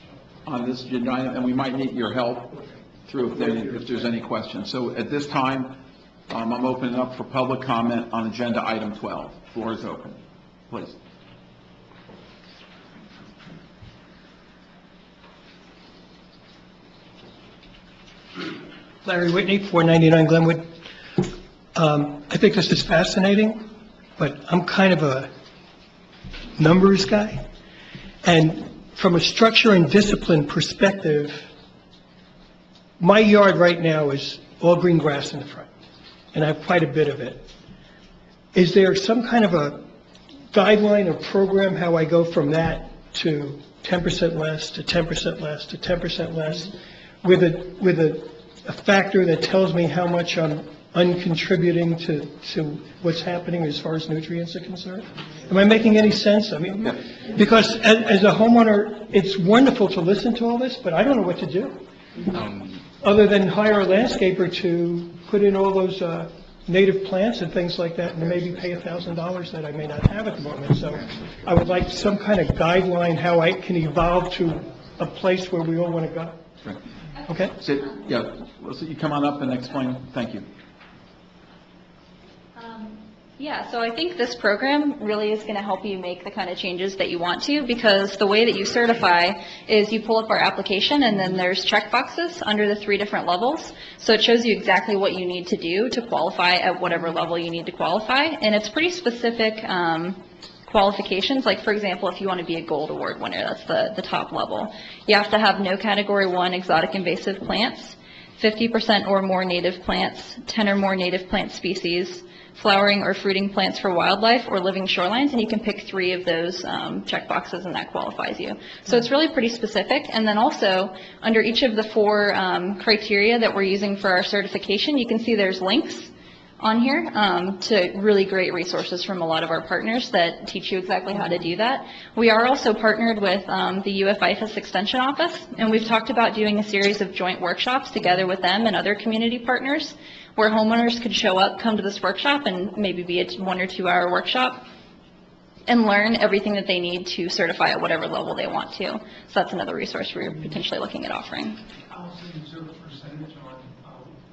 on this agenda item, and we might need your help through if there's any questions. So at this time, I'm opening up for public comment on agenda item 12. Floor is open. Please. Larry Whitney, 499 Glenwood. I think this is fascinating, but I'm kind of a numbers guy. And from a structure and discipline perspective, my yard right now is all green grass in the front, and I have quite a bit of it. Is there some kind of a guideline or program how I go from that to 10% less, to 10% less, to 10% less, with a factor that tells me how much I'm uncontributing to what's happening as far as nutrients are concerned? Am I making any sense? I mean, because as a homeowner, it's wonderful to listen to all this, but I don't know what to do, other than hire a landscaper to put in all those native plants and things like that, and maybe pay $1,000 that I may not have at the moment. So I would like some kind of guideline how I can evolve to a place where we all want to go. Right. Okay? So, yeah, so you come on up and explain. Thank you. Yeah, so I think this program really is going to help you make the kind of changes that you want to, because the way that you certify is you pull up our application and then there's check boxes under the 3 different levels. So it shows you exactly what you need to do to qualify at whatever level you need to qualify. And it's pretty specific qualifications. Like, for example, if you want to be a gold award winner, that's the top level. You have to have no category 1 exotic invasive plants, 50% or more native plants, 10 or more native plant species, flowering or fruiting plants for wildlife, or living shorelines, and you can pick 3 of those check boxes, and that qualifies you. So it's really pretty specific. And then also, under each of the 4 criteria that we're using for our certification, you can see there's links on here to really great resources from a lot of our partners that teach you exactly how to do that. We are also partnered with the UF IFAS Extension Office, and we've talked about doing a series of joint workshops together with them and other community partners, where homeowners could show up, come to this workshop, and maybe be a 1 or 2 hour workshop and learn everything that they need to certify at whatever level they want to. So that's another resource we're potentially looking at offering. Allison, is there a percentage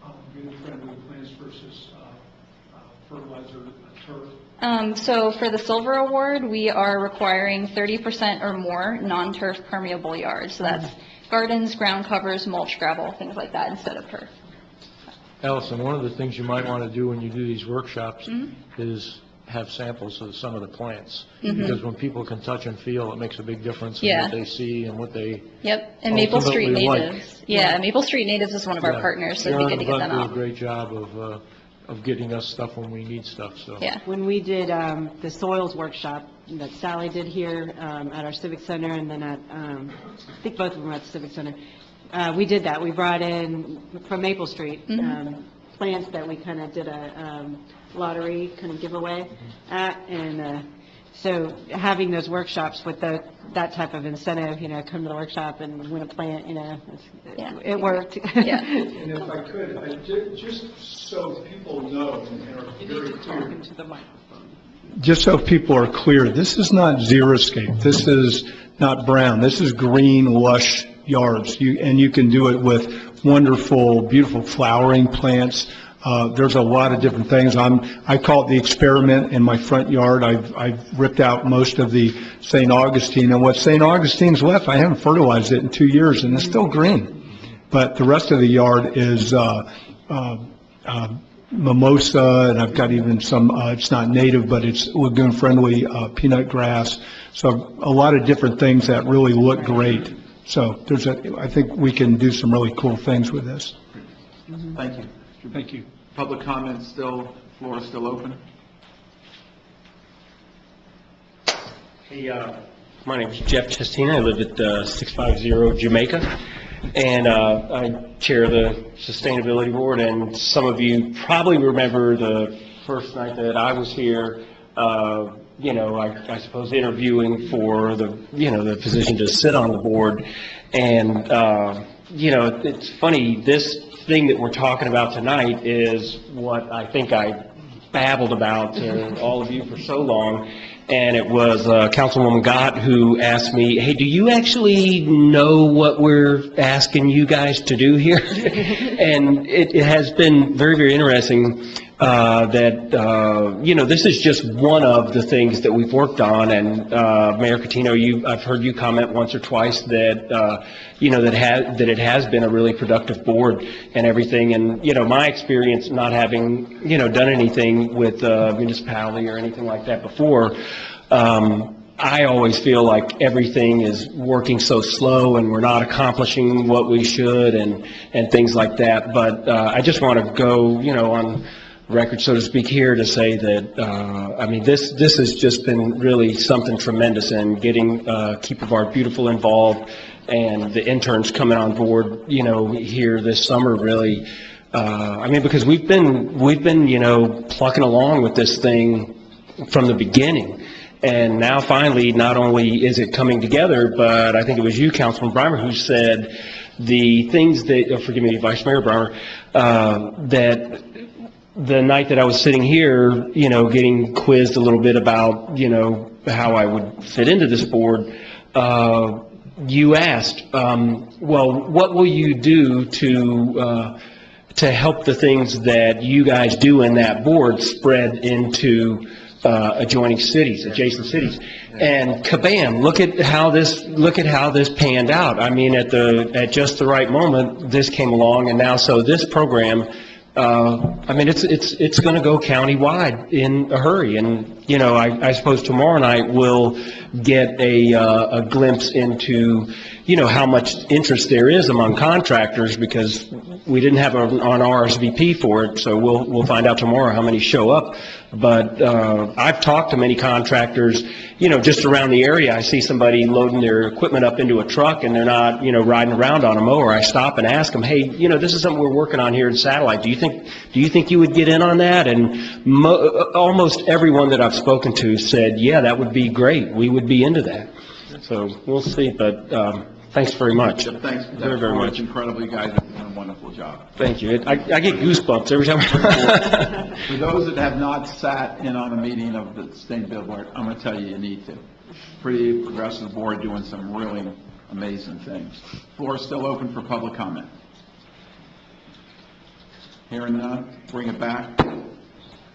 on green-friendly plants versus fertilizer, turf? So for the Silver Award, we are requiring 30% or more non-turf permeable yards. So that's gardens, ground covers, mulch, gravel, things like that, instead of turf. Allison, one of the things you might want to do when you do these workshops is have samples of some of the plants. Because when people can touch and feel, it makes a big difference in what they see and what they And Maple Street ultimately Natives. Yeah, Maple Street Natives is one of our partners, so it'd be good to get them They do out. a great job of getting us stuff when we need stuff, so. Yeah. When we did the soils workshop that Sally did here at our Civic Center, and then at, I think both of them were at the Civic Center, we did that. We brought in, from Maple Street, plants that we kind of did a lottery kind of giveaway at, and so having those workshops with that type of incentive, come to the workshop and win a plant, it worked. Yeah. And if I could, just so people know and are very clear, Into the microphone. just so people are clear, this is not xeriscape. This is not brown. This is green, lush yards. And you can do it with wonderful, beautiful flowering plants. There's a lot of different things. I call it the experiment in my front yard. I've ripped out most of the St. Augustine, and what St. Augustine's left, I haven't fertilized it in 2 years, and it's still green. But the rest of the yard is mimosa, and I've got even some, it's not native, but it's lagoon-friendly peanut grass. So a lot of different things that really look great. So I think we can do some really cool things with this. Thank you. Thank you. Public comment still, floor is still open. Hey, my name is Jeff Chestina. I live at 650 Jamaica, and I chair the Sustainability Board. And some of you probably remember the first night that I was here, I suppose interviewing for the position to sit on the board. And, it's funny, this thing that we're talking about tonight is what I think I babbled about to all of you for so long. And it was Councilwoman Gott who asked me, hey, do you actually know what we're asking you guys to do here? And it has been very, very interesting this is just one of the things that we've worked on, and Mayor Catino, I've heard you comment once or twice that, that it has been a really productive board and everything, and, my experience not having, done anything with municipality or anything like that before, I always feel like everything is working so slow and we're not accomplishing what we should and things like that, but I just want to go, on record, so to speak, here to say that, this has just been really something tremendous, and getting Keep of Art Beautiful involved and the interns coming on board, here this summer really, because we've been, plucking along with this thing from the beginning. And now finally, not only is it coming together, but I think it was you, Councilman Breimer, who said the things that, forgive me, Vice Mayor Breimer, that the night that I was sitting here, getting quizzed a little bit about, how I would fit into this board, you asked, well, what will you do to help the things that you guys do in that board spread into adjoining cities, adjacent cities, and kabam! Look at how this panned out. At just the right moment, this came along, and now so this program, it's going to go countywide in a hurry, and I suppose tomorrow night we'll get a glimpse into how much interest there is among contractors, because we didn't have an RSVP for it, so we'll find out tomorrow how many show up. But I've talked to many contractors, just around the area. I see somebody loading their equipment up into a truck and they're not, riding around on a mower. I stop and ask them, hey, this is something we're working on here in Satellite. Do you think you would get in on that? And almost everyone that I've spoken to said, yeah, that would be great. We would be into that. So we'll see, but thanks very much. Thanks very, very much. Incredibly, you guys have done a wonderful job. Thank you. I get goosebumps every time. For those that have not sat in on a meeting of the Sustainability Board, I'm going to tell you, you need to. Pretty progressive board doing some really amazing things. Floor is still open for public comment. Hearing none, bring it back to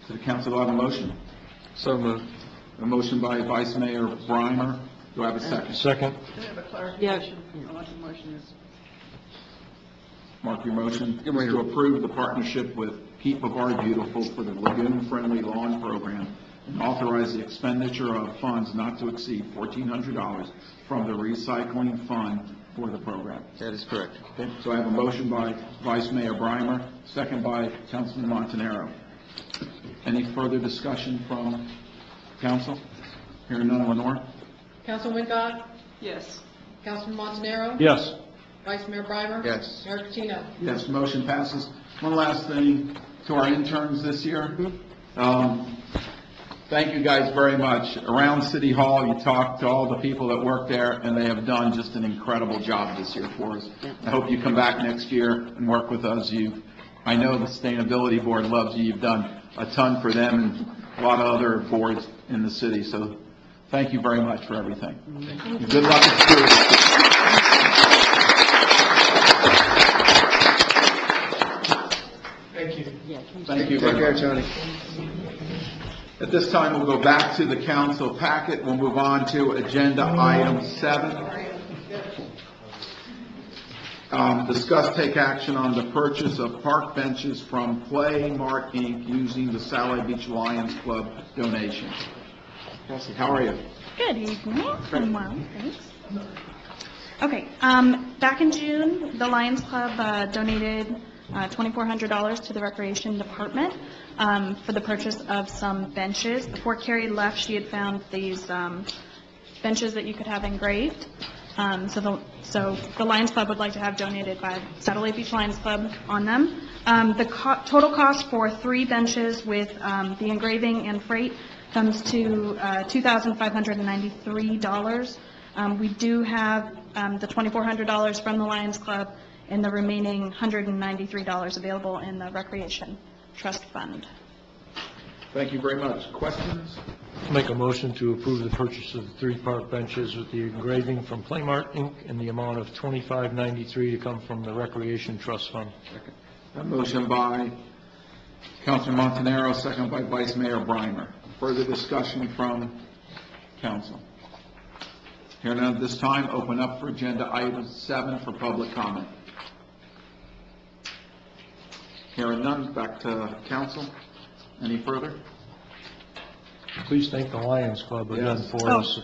the council. Do I have a motion? So moved. A motion by Vice Mayor Breimer. Do I have a second? Second. Can I have a clarification on what the motion is? Mark your motion. Is to approve the partnership with Keep of Art Beautiful for the lagoon-friendly lawn program and authorize the expenditure of funds not to exceed $1,400 from the recycling fund for the program. That is correct. Okay, so I have a motion by Vice Mayor Breimer, second by Councilman Montanaro. Any further discussion from council? Hearing none, Lenore? Councilman Wingott? Yes. Councilman Montanaro? Yes. Vice Mayor Breimer? Yes. Mayor Patino? Yes, motion passes. One last thing to our interns this year. Thank you guys very much. Around City Hall, you talk to all the people that work there, and they have done just an incredible job this year for us. I hope you come back next year and work with us. I know the Sustainability Board loves you. You've done a ton for them and a lot of other boards in the city, so thank you very much for everything. Good luck at school. Thank you. Thank you Take very care, much. Tony. At this time, we'll go back to the council packet. We'll move on to agenda item 7. Discuss take action on the purchase of park benches from Play Mart Inc. using the Satellite Beach Lions Club donation. Kelsey, how are you? Good evening. I'm well, thanks. Okay, back in June, the Lions Club donated $2,400 to the Recreation Department for the purchase of some benches. Before Carrie left, she had found these benches that you could have engraved. So the Lions Club would like to have donated by Satellite Beach Lions Club on them. The total cost for 3 benches with the engraving and freight comes to $2,593. We do have the $2,400 from the Lions Club and the remaining $193 available in the Recreation Trust Fund. Thank you very much. Questions? Make a motion to approve the purchase of the 3 park benches with the engraving from Playmart Inc. in the amount of $25.93 to come from the Recreation Trust Fund. A motion by Councilman Montanaro, second by Vice Mayor Brimer. Further discussion from council? Hearing none at this time, open up for agenda item 7 for public comment. Hearing none, back to council. Any further? Please thank the Lions Club again Yes. for us.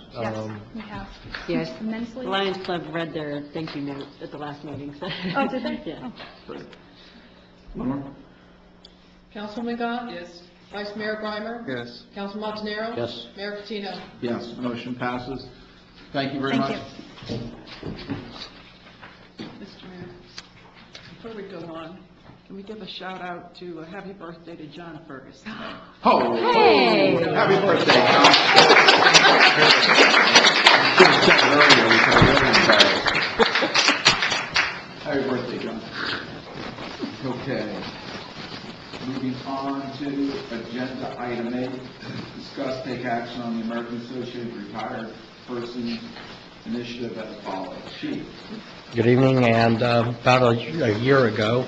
We have. Yes, Immensely. the Lions Club read their thank you note at the last meeting. So. Oh, did they? Yeah. Lenore? Councilwoman Gott? Yes. Vice Mayor Brimer? Yes. Councilman Montanaro? Yes. Mayor Patino? Yes, motion passes. Thank you very much. Thank Mr. Mayor, before we go on, can we give a shout out to happy birthday to John Fergus today? Oh, Hey. happy birthday, John. Should have said it earlier, we could have written it better. Happy birthday, John. Okay. Moving on to agenda item 8, discuss, take action on the American Associated Retired Persons Initiative as follows. Chief. Good evening, and about a year ago,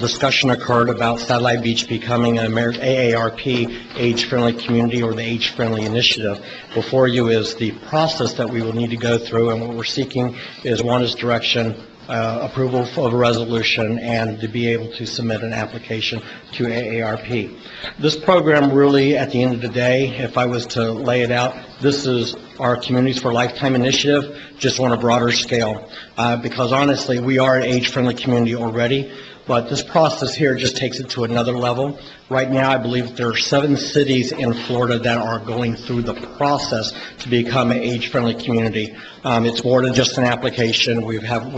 discussion occurred about Satellite Beach becoming an AARP age-friendly community, or the age-friendly initiative. Before you is the process that we will need to go through, and what we're seeking is, one is direction, approval of a resolution, and to be able to submit an application to AARP. This program really, at the end of the day, if I was to lay it out, this is our Communities for Lifetime initiative, just on a broader scale. Because honestly, we are an age-friendly community already, but this process here just takes it to another level. Right now, I believe there are 7 cities in Florida that are going through the process to become an age-friendly community. It's more than just an application. We have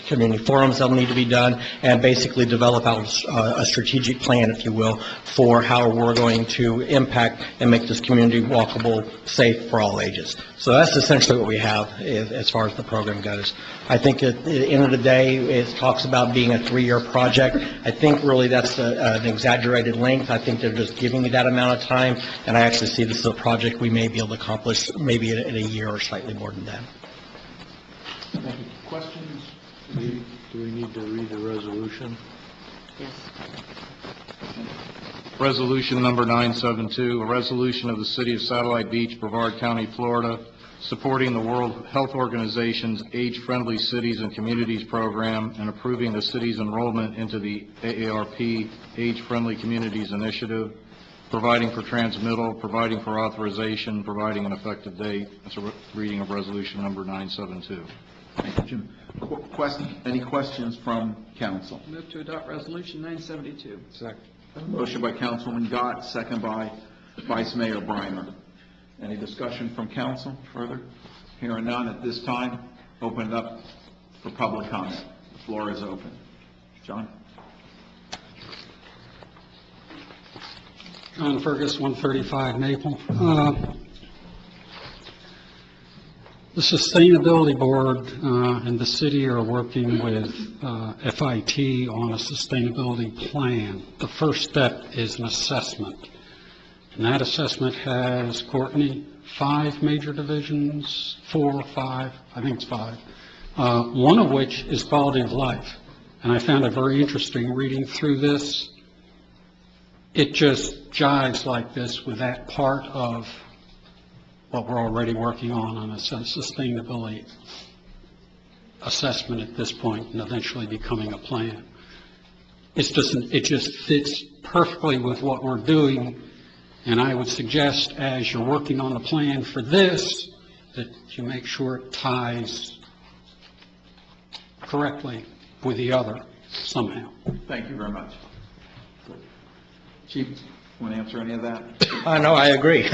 community forums that need to be done, and basically develop out a strategic plan, if you will, for how we're going to impact and make this community walkable, safe for all ages. So that's essentially what we have as far as the program goes. I think at the end of the day, it talks about being a 3-year project. I think really that's an exaggerated length. I think they're just giving you that amount of time, and I actually see this as a project we may be able to accomplish maybe in a year or slightly more than that. Thank you. Questions? Do we need to read the resolution? Yes. Resolution number 972, a resolution of the City of Satellite Beach, Brevard County, Florida, supporting the World Health Organization's Age-Friendly Cities and Communities Program and approving the city's enrollment into the AARP Age-Friendly Communities Initiative, providing for transmittal, providing for authorization, providing an effective date. That's a reading of resolution number 972. Thank you, Jim. Any questions from council? Move to adopt resolution 972. Second. Motion by Councilwoman Gott, second by Vice Mayor Brimer. Any discussion from council further? Hearing none at this time, open it up for public comment. The floor is open. John? John Fergus, 135 Maple. The Sustainability Board and the city are working with FIT on a sustainability plan. The first step is an assessment. And that assessment has, Courtney, 5 major divisions, 4 or 5, I think it's 5, one of which is quality of life. And I found it very interesting reading through this. It just jives like this with that part of what we're already working on a sustainability assessment at this point and eventually becoming a plan. It just fits perfectly with what we're doing, and I would suggest as you're working on the plan for this, that you make sure it ties correctly with the other somehow. Thank you very much. Chief, want to answer any of that? No, I agree.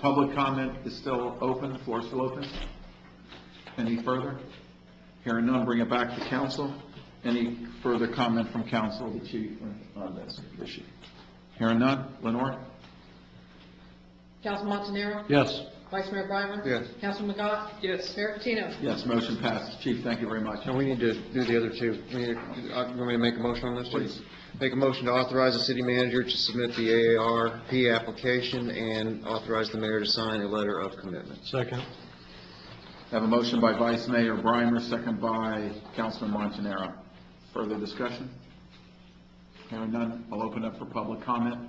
Public comment is still open, the floor is still open. Any further? Hearing none, bring it back to council. Any further comment from council, the chief, on this issue? Hearing none, Lenore? Councilman Montanaro? Yes. Vice Mayor Brimer? Yes. Councilwoman Gott? Yes. Mayor Patino? Yes, motion passes. Chief, thank you very much. And we need to do the other two. You want me to make a motion on this, please? Make a motion to authorize the city manager to submit the AARP application and authorize the mayor to sign a letter of commitment. Second. I have a motion by Vice Mayor Brimer, second by Councilman Montanaro. Further discussion? Hearing none, I'll open up for public comment.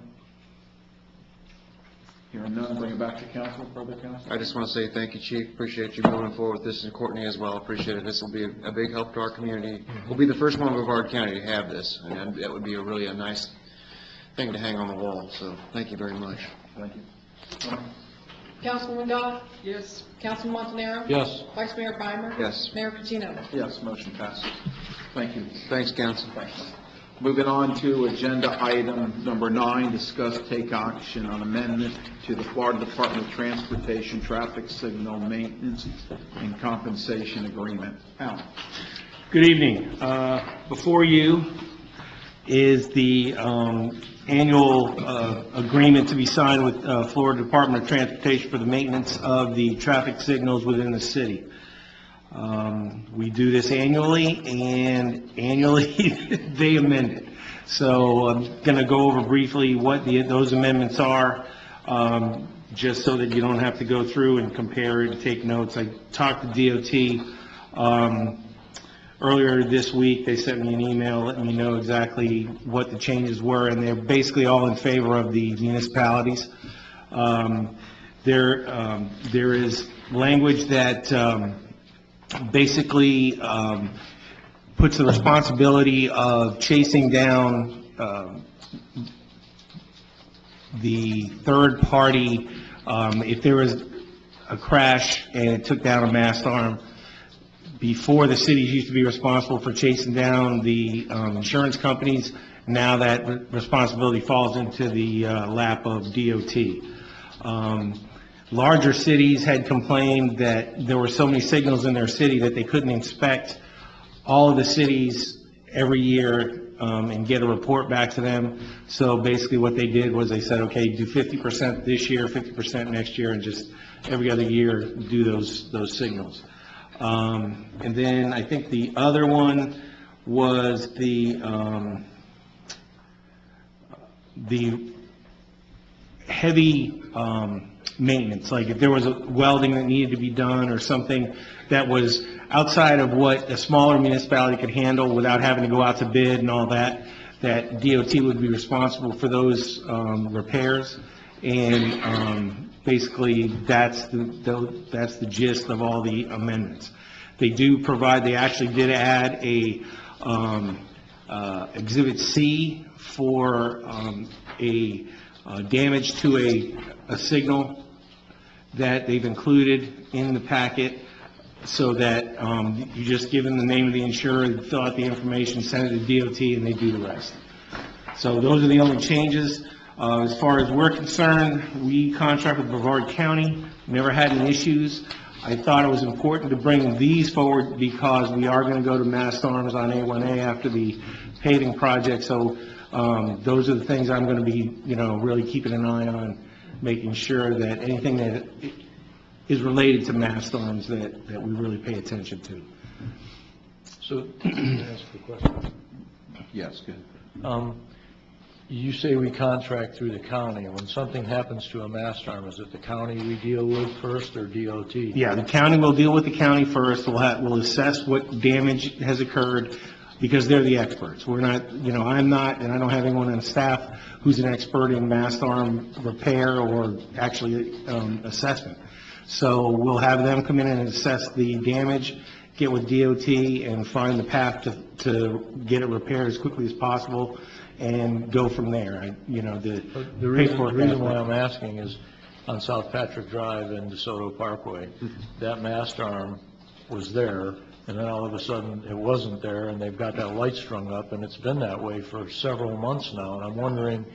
Hearing none, bring it back to council, further council. I just want to say thank you, Chief. Appreciate you moving forward with this, and Courtney as well. Appreciate it. This will be a big help to our community. We'll be the first one in Brevard County to have this, and that would be a nice thing to hang on the wall. So thank you very much. Thank you. Councilman Dodd? Yes. Councilman Montanaro? Yes. Vice Mayor Breimer? Yes. Mayor Patino? Yes, motion passes. Thank you. Thanks, council. Thanks. Moving on to agenda item number 9, discuss take action on amendment to the Florida Department of Transportation Traffic Signal Maintenance and Compensation Agreement. Alan. Good evening. Before you is the annual agreement to be signed with Florida Department of Transportation for the maintenance of the traffic signals within the city. We do this annually, and annually they amend it. So I'm going to go over briefly what those amendments are, just so that you don't have to go through and compare and take notes. I talked to DOT earlier this week. They sent me an email letting me know exactly what the changes were, and they're basically all in favor of the municipalities. There is language that basically puts the responsibility of chasing down the third party. If there was a crash and it took down a mast arm, before the cities used to be responsible for chasing down the insurance companies. Now that responsibility falls into the lap of DOT. Larger cities had complained that there were so many signals in their city that they couldn't inspect all of the cities every year and get a report back to them. So basically what they did was they said, okay, do 50% this year, 50% next year, and just every other year do those signals. And then I think the other one was the heavy maintenance, like if there was a welding that needed to be done or something that was outside of what a smaller municipality could handle without having to go out to bid and all that, that DOT would be responsible for those repairs. And basically that's the gist of all the amendments. They do provide, they actually did add a Exhibit C for a damage to a signal that they've included in the packet, so that you just give them the name of the insurer, fill out the information, send it to DOT, and they do the rest. So those are the only changes. As far as we're concerned, we contract with Brevard County, never had any issues. I thought it was important to bring these forward because we are going to go to mast arms on A1A after the paving project. So those are the things I'm going to be, really keeping an eye on, making sure that anything that is related to mast arms that we really pay attention to. So, can I ask a question? Yes, good. You say we contract through the county, and when something happens to a mast arm, is it the county we deal with first or DOT? Yeah, the county will deal with the county first. We'll assess what damage has occurred because they're the experts. We're not, I'm not, and I don't have anyone on staff who's an expert in mast arm repair or actually assessment. So we'll have them come in and assess the damage, get with DOT, and find the path to get it repaired as quickly as possible, and go from there. The reason why I'm asking is on South Patrick Drive and DeSoto Parkway, that mast arm was there, and then all of a sudden it wasn't there, and they've got that light strung up, and it's been that way for several months now. And I'm wondering,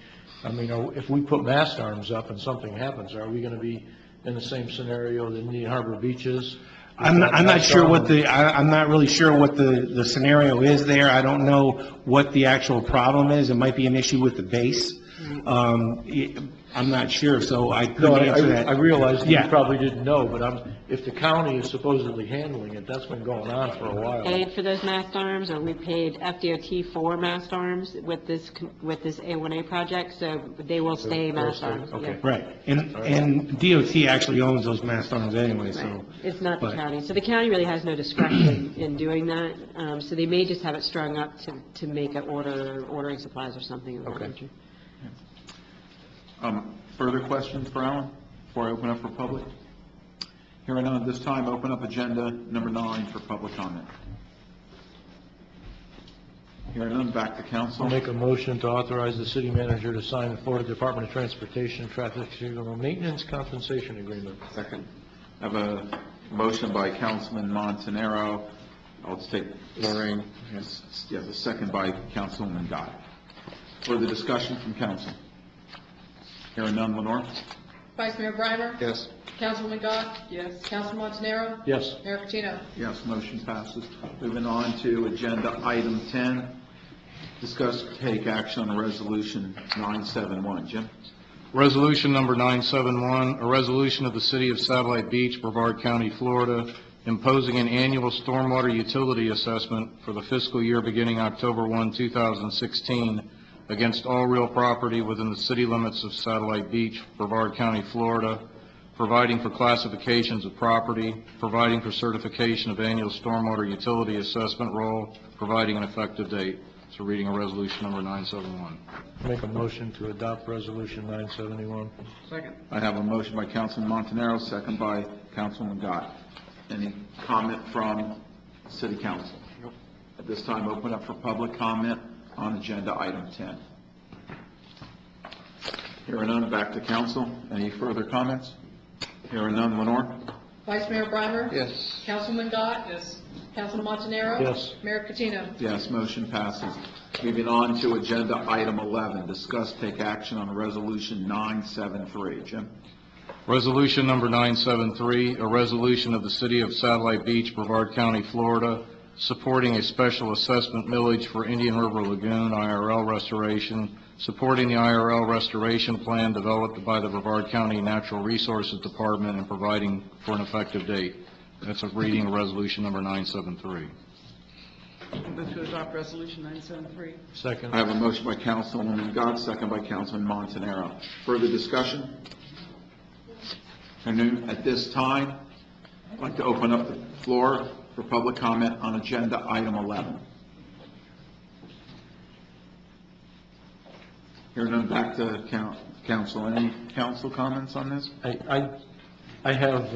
if we put mast arms up and something happens, are we going to be in the same scenario that Indian Harbor Beach is? I'm not sure I'm not really sure what the scenario is there. I don't know what the actual problem is. It might be an issue with the base. I'm not sure, so I No, couldn't answer that. I realize that you Yeah. probably didn't know, but if the county is supposedly handling it, that's been going on for a while. Paid for those mast arms, or we paid FDOT for mast arms with this A1A project, so they will stay mast arms. yeah. Right, and DOT actually owns those mast arms anyway, so. Right. It's not the but- county. So the county really has no discretion in doing that. So they may just have it strung up to make an ordering supplies or something of that nature. Further questions for Alan before I open up for public? Hearing none at this time, open up agenda number 9 for public comment. Hearing none, back to council. I'll make a motion to authorize the city manager to sign the Florida Department of Transportation Traffic Signal Maintenance Compensation Agreement. Second. I have a motion by Councilman Montanaro. I'll just take Lorraine. Yes, a second by Councilwoman Gott. Further discussion from council? Hearing none, Lenore? Vice Mayor Breimer? Yes. Councilwoman Gott? Yes. Councilman Montanaro? Yes. Mayor Patino? Yes, motion passes. Moving on to agenda item 10, discuss take action on resolution 971. Jim? Resolution number 971, a resolution of the City of Satellite Beach, Brevard County, Florida, imposing an annual stormwater utility assessment for the fiscal year beginning October 1, 2016, against all real property within the city limits of Satellite Beach, Brevard County, Florida, providing for classifications of property, providing for certification of annual stormwater utility assessment roll, providing an effective date. So reading a resolution number 971. Make a motion to adopt resolution 971. Second. I have a motion by Councilman Montanaro, second by Councilwoman Gott. Any comment from City Council? At this time, open up for public comment on agenda item 10. Hearing none, back to council. Any further comments? Hearing none, Lenore? Vice Mayor Breimer? Yes. Councilwoman Gott? Yes. Councilman Montanaro? Yes. Mayor Patino? Yes, motion passes. Moving on to agenda item 11, discuss take action on resolution 973. Jim? Resolution number 973, a resolution of the City of Satellite Beach, Brevard County, Florida, supporting a special assessment millage for Indian River Lagoon IRL restoration, supporting the IRL restoration plan developed by the Brevard County Natural Resources Department, and providing for an effective date. That's a reading of resolution number 973. Move to adopt resolution 973. Second. I have a motion by Councilwoman Gott, second by Councilman Montanaro. Further discussion? And at this time, I'd like to open up the floor for public comment on agenda item 11. Hearing none, back to council. Any council comments on this? I have,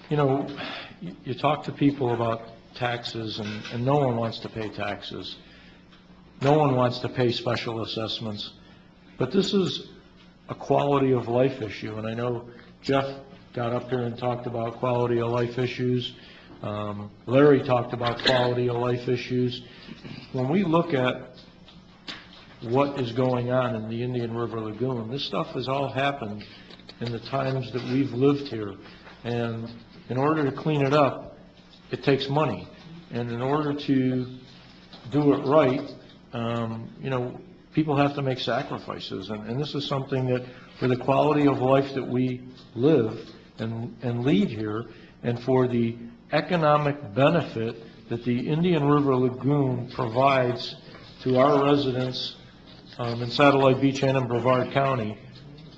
you talk to people about taxes, and no one wants to pay taxes. No one wants to pay special assessments. But this is a quality of life issue, and I know Jeff got up here and talked about quality of life issues. Larry talked about quality of life issues. When we look at what is going on in the Indian River Lagoon, this stuff has all happened in the times that we've lived here. And in order to clean it up, it takes money. And in order to do it right, people have to make sacrifices. And this is something that, for the quality of life that we live and lead here, and for the economic benefit that the Indian River Lagoon provides to our residents in Satellite Beach and in Brevard County,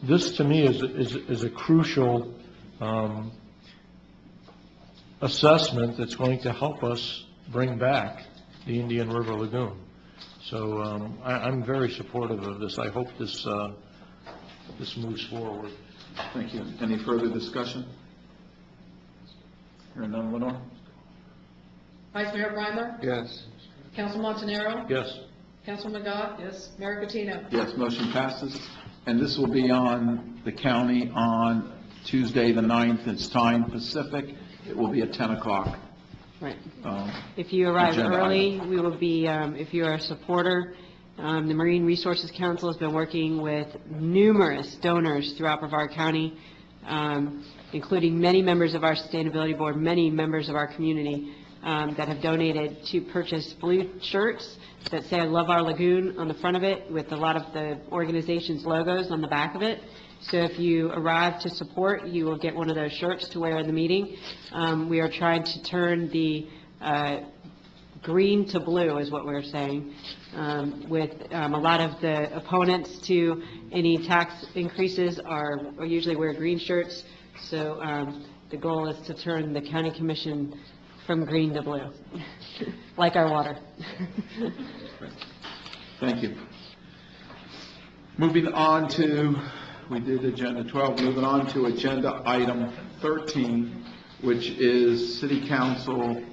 this to me is a crucial assessment that's going to help us bring back the Indian River Lagoon. So I'm very supportive of this. I hope this moves forward. Thank you. Any further discussion? Hearing none, Lenore? Vice Mayor Breimer? Yes. Councilman Montanaro? Yes. Councilwoman Gott? Yes. Mayor Patino? Yes, motion passes. And this will be on the county on Tuesday, the 9th. It's time Pacific. It will be at 10 o'clock. Right. If you arrive agenda early, we will be, if you are a supporter, the Marine Resources Council has been working with numerous donors throughout Brevard County, including many members of our Sustainability Board, many members of our community, that have donated to purchase blue shirts that say "I love our lagoon" on the front of it, with a lot of the organization's logos on the back of it. So if you arrive to support, you will get one of those shirts to wear in the meeting. We are trying to turn the green to blue, is what we're saying, with a lot of the opponents to any tax increases are usually wear green shirts. So the goal is to turn the county commission from green to blue, like our water. Thank you. Moving on to, we did agenda 12, moving on to agenda item 13, which is city council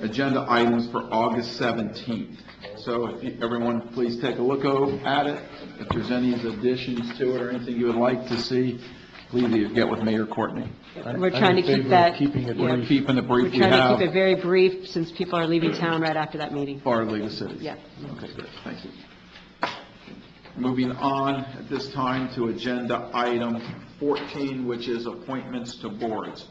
agenda items for August 17th. So if everyone please take a look at it. If there's any additions to it or anything you would like to see, please either get with Mayor Courtney. We're trying to keep that, Keeping it brief. we're trying to keep it very brief since people are leaving town right after that meeting. For our League of Cities. Yeah. Okay, good, thank you. Moving on at this time to agenda item 14, which is appointments to boards.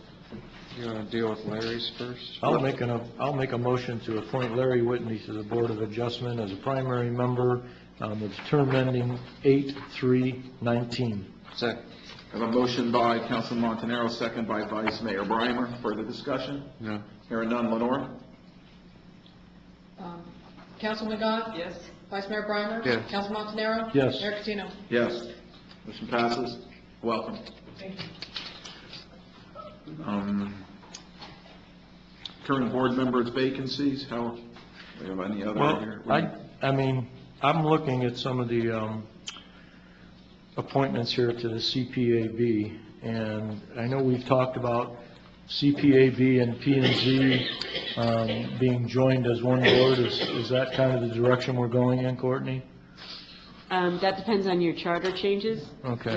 You want to deal with Larry's first? I'll make a motion to appoint Larry Whitney to the Board of Adjustment as a primary member with term ending 8/3/19. Second. I have a motion by Councilman Montanaro, second by Vice Mayor Breimer. Further discussion? No. Hearing none. Lenore? Councilman McGough? Yes. Vice Mayor Breimer? Yes. Councilman Montanaro? Yes. Mayor Catino? Yes. Motion passes. Welcome. Thank you. Current board members' vacancies, how, we have any other Well, here? I mean, I'm looking at some of the appointments here to the CPAB, and I know we've talked about CPAB and P&Z being joined as one board. Is that kind of the direction we're going in, Courtney? That depends on your charter changes. Okay.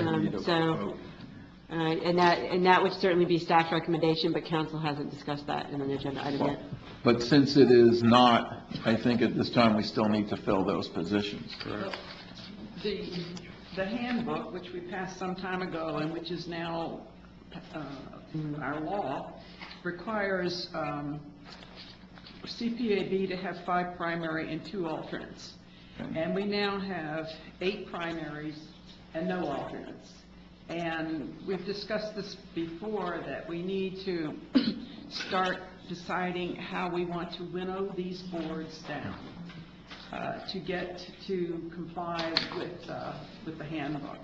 And that would certainly be staff's recommendation, but council hasn't discussed that in an agenda item yet. But since it is not, I think at this time we still need to fill those positions. Correct. The handbook, which we passed some time ago and which is now our law, requires CPAB to have 5 primary and 2 alternates. And we now have 8 primaries and no alternates. And we've discussed this before, that we need to start deciding how we want to winnow these boards down to get to comply with the handbook.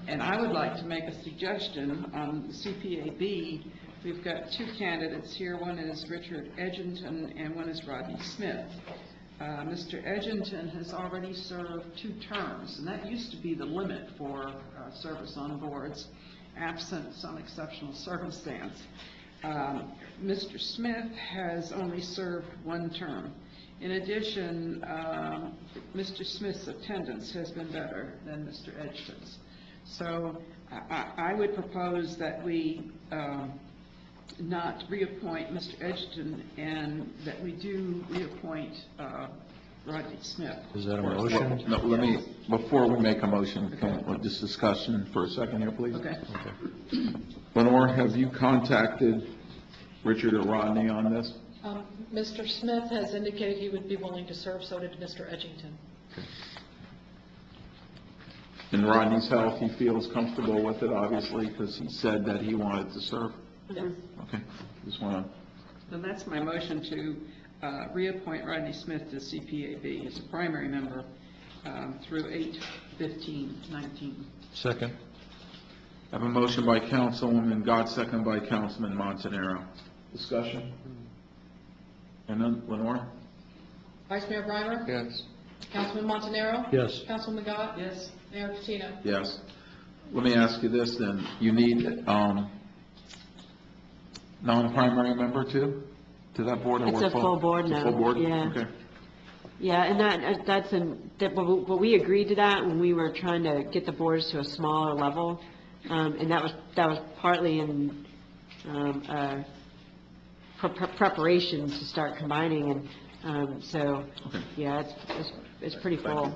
And I would like to make a suggestion on CPAB. We've got 2 candidates here. One is Richard Edgington and one is Rodney Smith. Mr. Edgington has already served 2 terms, and that used to be the limit for service on boards, absent some exceptional circumstance. Mr. Smith has only served 1 term. In addition, Mr. Smith's attendance has been better than Mr. Edgington's. So I would propose that we not reappoint Mr. Edgington, and that we do reappoint Rodney Smith. Is that a motion? No, let me, before we make a motion, can we just discussion for a second here, please? Okay. Lenore, have you contacted Richard or Rodney on this? Mr. Smith has indicated he would be willing to serve, so did Mr. Edgington. In Rodney's health, he feels comfortable with it, obviously, because he said that he wanted to serve? Yes. Okay, just want to... Then that's my motion to reappoint Rodney Smith to CPAB as a primary member through 8/15/19. Second. I have a motion by Councilwoman Gott, second by Councilman Montanaro. Discussion? And then Lenore? Vice Mayor Breimer? Yes. Councilman Montanaro? Yes. Councilman McGough? Yes. Mayor Catino? Yes. Let me ask you this then. You need non-primary member too, to that board? Or It's we're a full board It's a now. full board? Yeah. Okay. Yeah, and but we agreed to that when we were trying to get the boards to a smaller level, and that was partly in preparation to start combining, and so yeah, it's pretty full.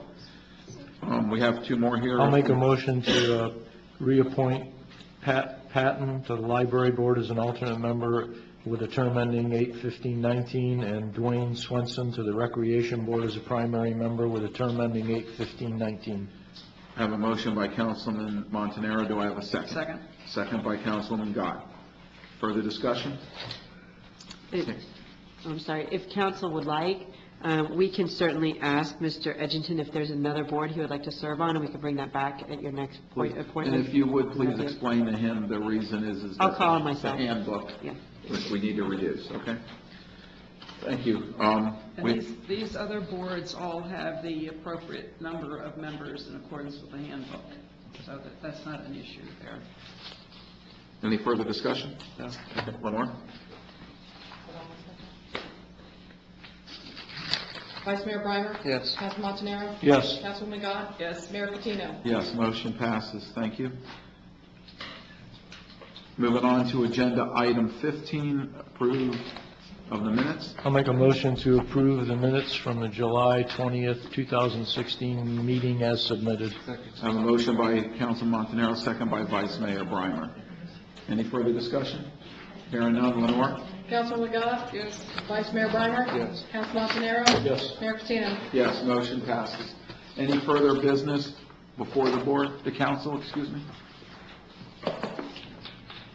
We have 2 more here. I'll make a motion to reappoint Pat Patton to the Library Board as an alternate member with a term ending 8/15/19, and Dwayne Swenson to the Recreation Board as a primary member with a term ending 8/15/19. I have a motion by Councilman Montanaro. Do I have a second? Second. Second by Councilwoman Gott. Further discussion? I'm sorry, if council would like, we can certainly ask Mr. Edgington if there's another board he would like to serve on, and we can bring that back at your next appointment. And if you would, please explain to him the reason is I'll that call him myself. the handbook, Yeah. which we need to reduce, okay? Thank you. And these other boards all have the appropriate number of members in accordance with the handbook, so that's not an issue there. Any further discussion? No? Okay. Lenore? Vice Mayor Breimer? Yes. Councilman Montanaro? Yes. Councilwoman Gott? Yes. Mayor Patino? Yes, motion passes. Thank you. Moving on to agenda item 15, approve of the minutes. I'll make a motion to approve the minutes from the July 20th, 2016 meeting as submitted. I have a motion by Councilman Montanaro, second by Vice Mayor Breimer. Any further discussion? Hearing none. Lenore? Councilwoman Gott? Yes. Vice Mayor Breimer? Yes. Councilman Montanaro? Yes. Mayor Patino? Yes, motion passes. Any further business before the board, the council, excuse me?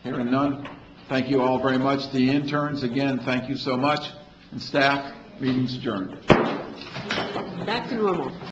Hearing none. Thank you all very much. The interns, again, thank you so much. And staff, meeting's adjourned. Back to normal.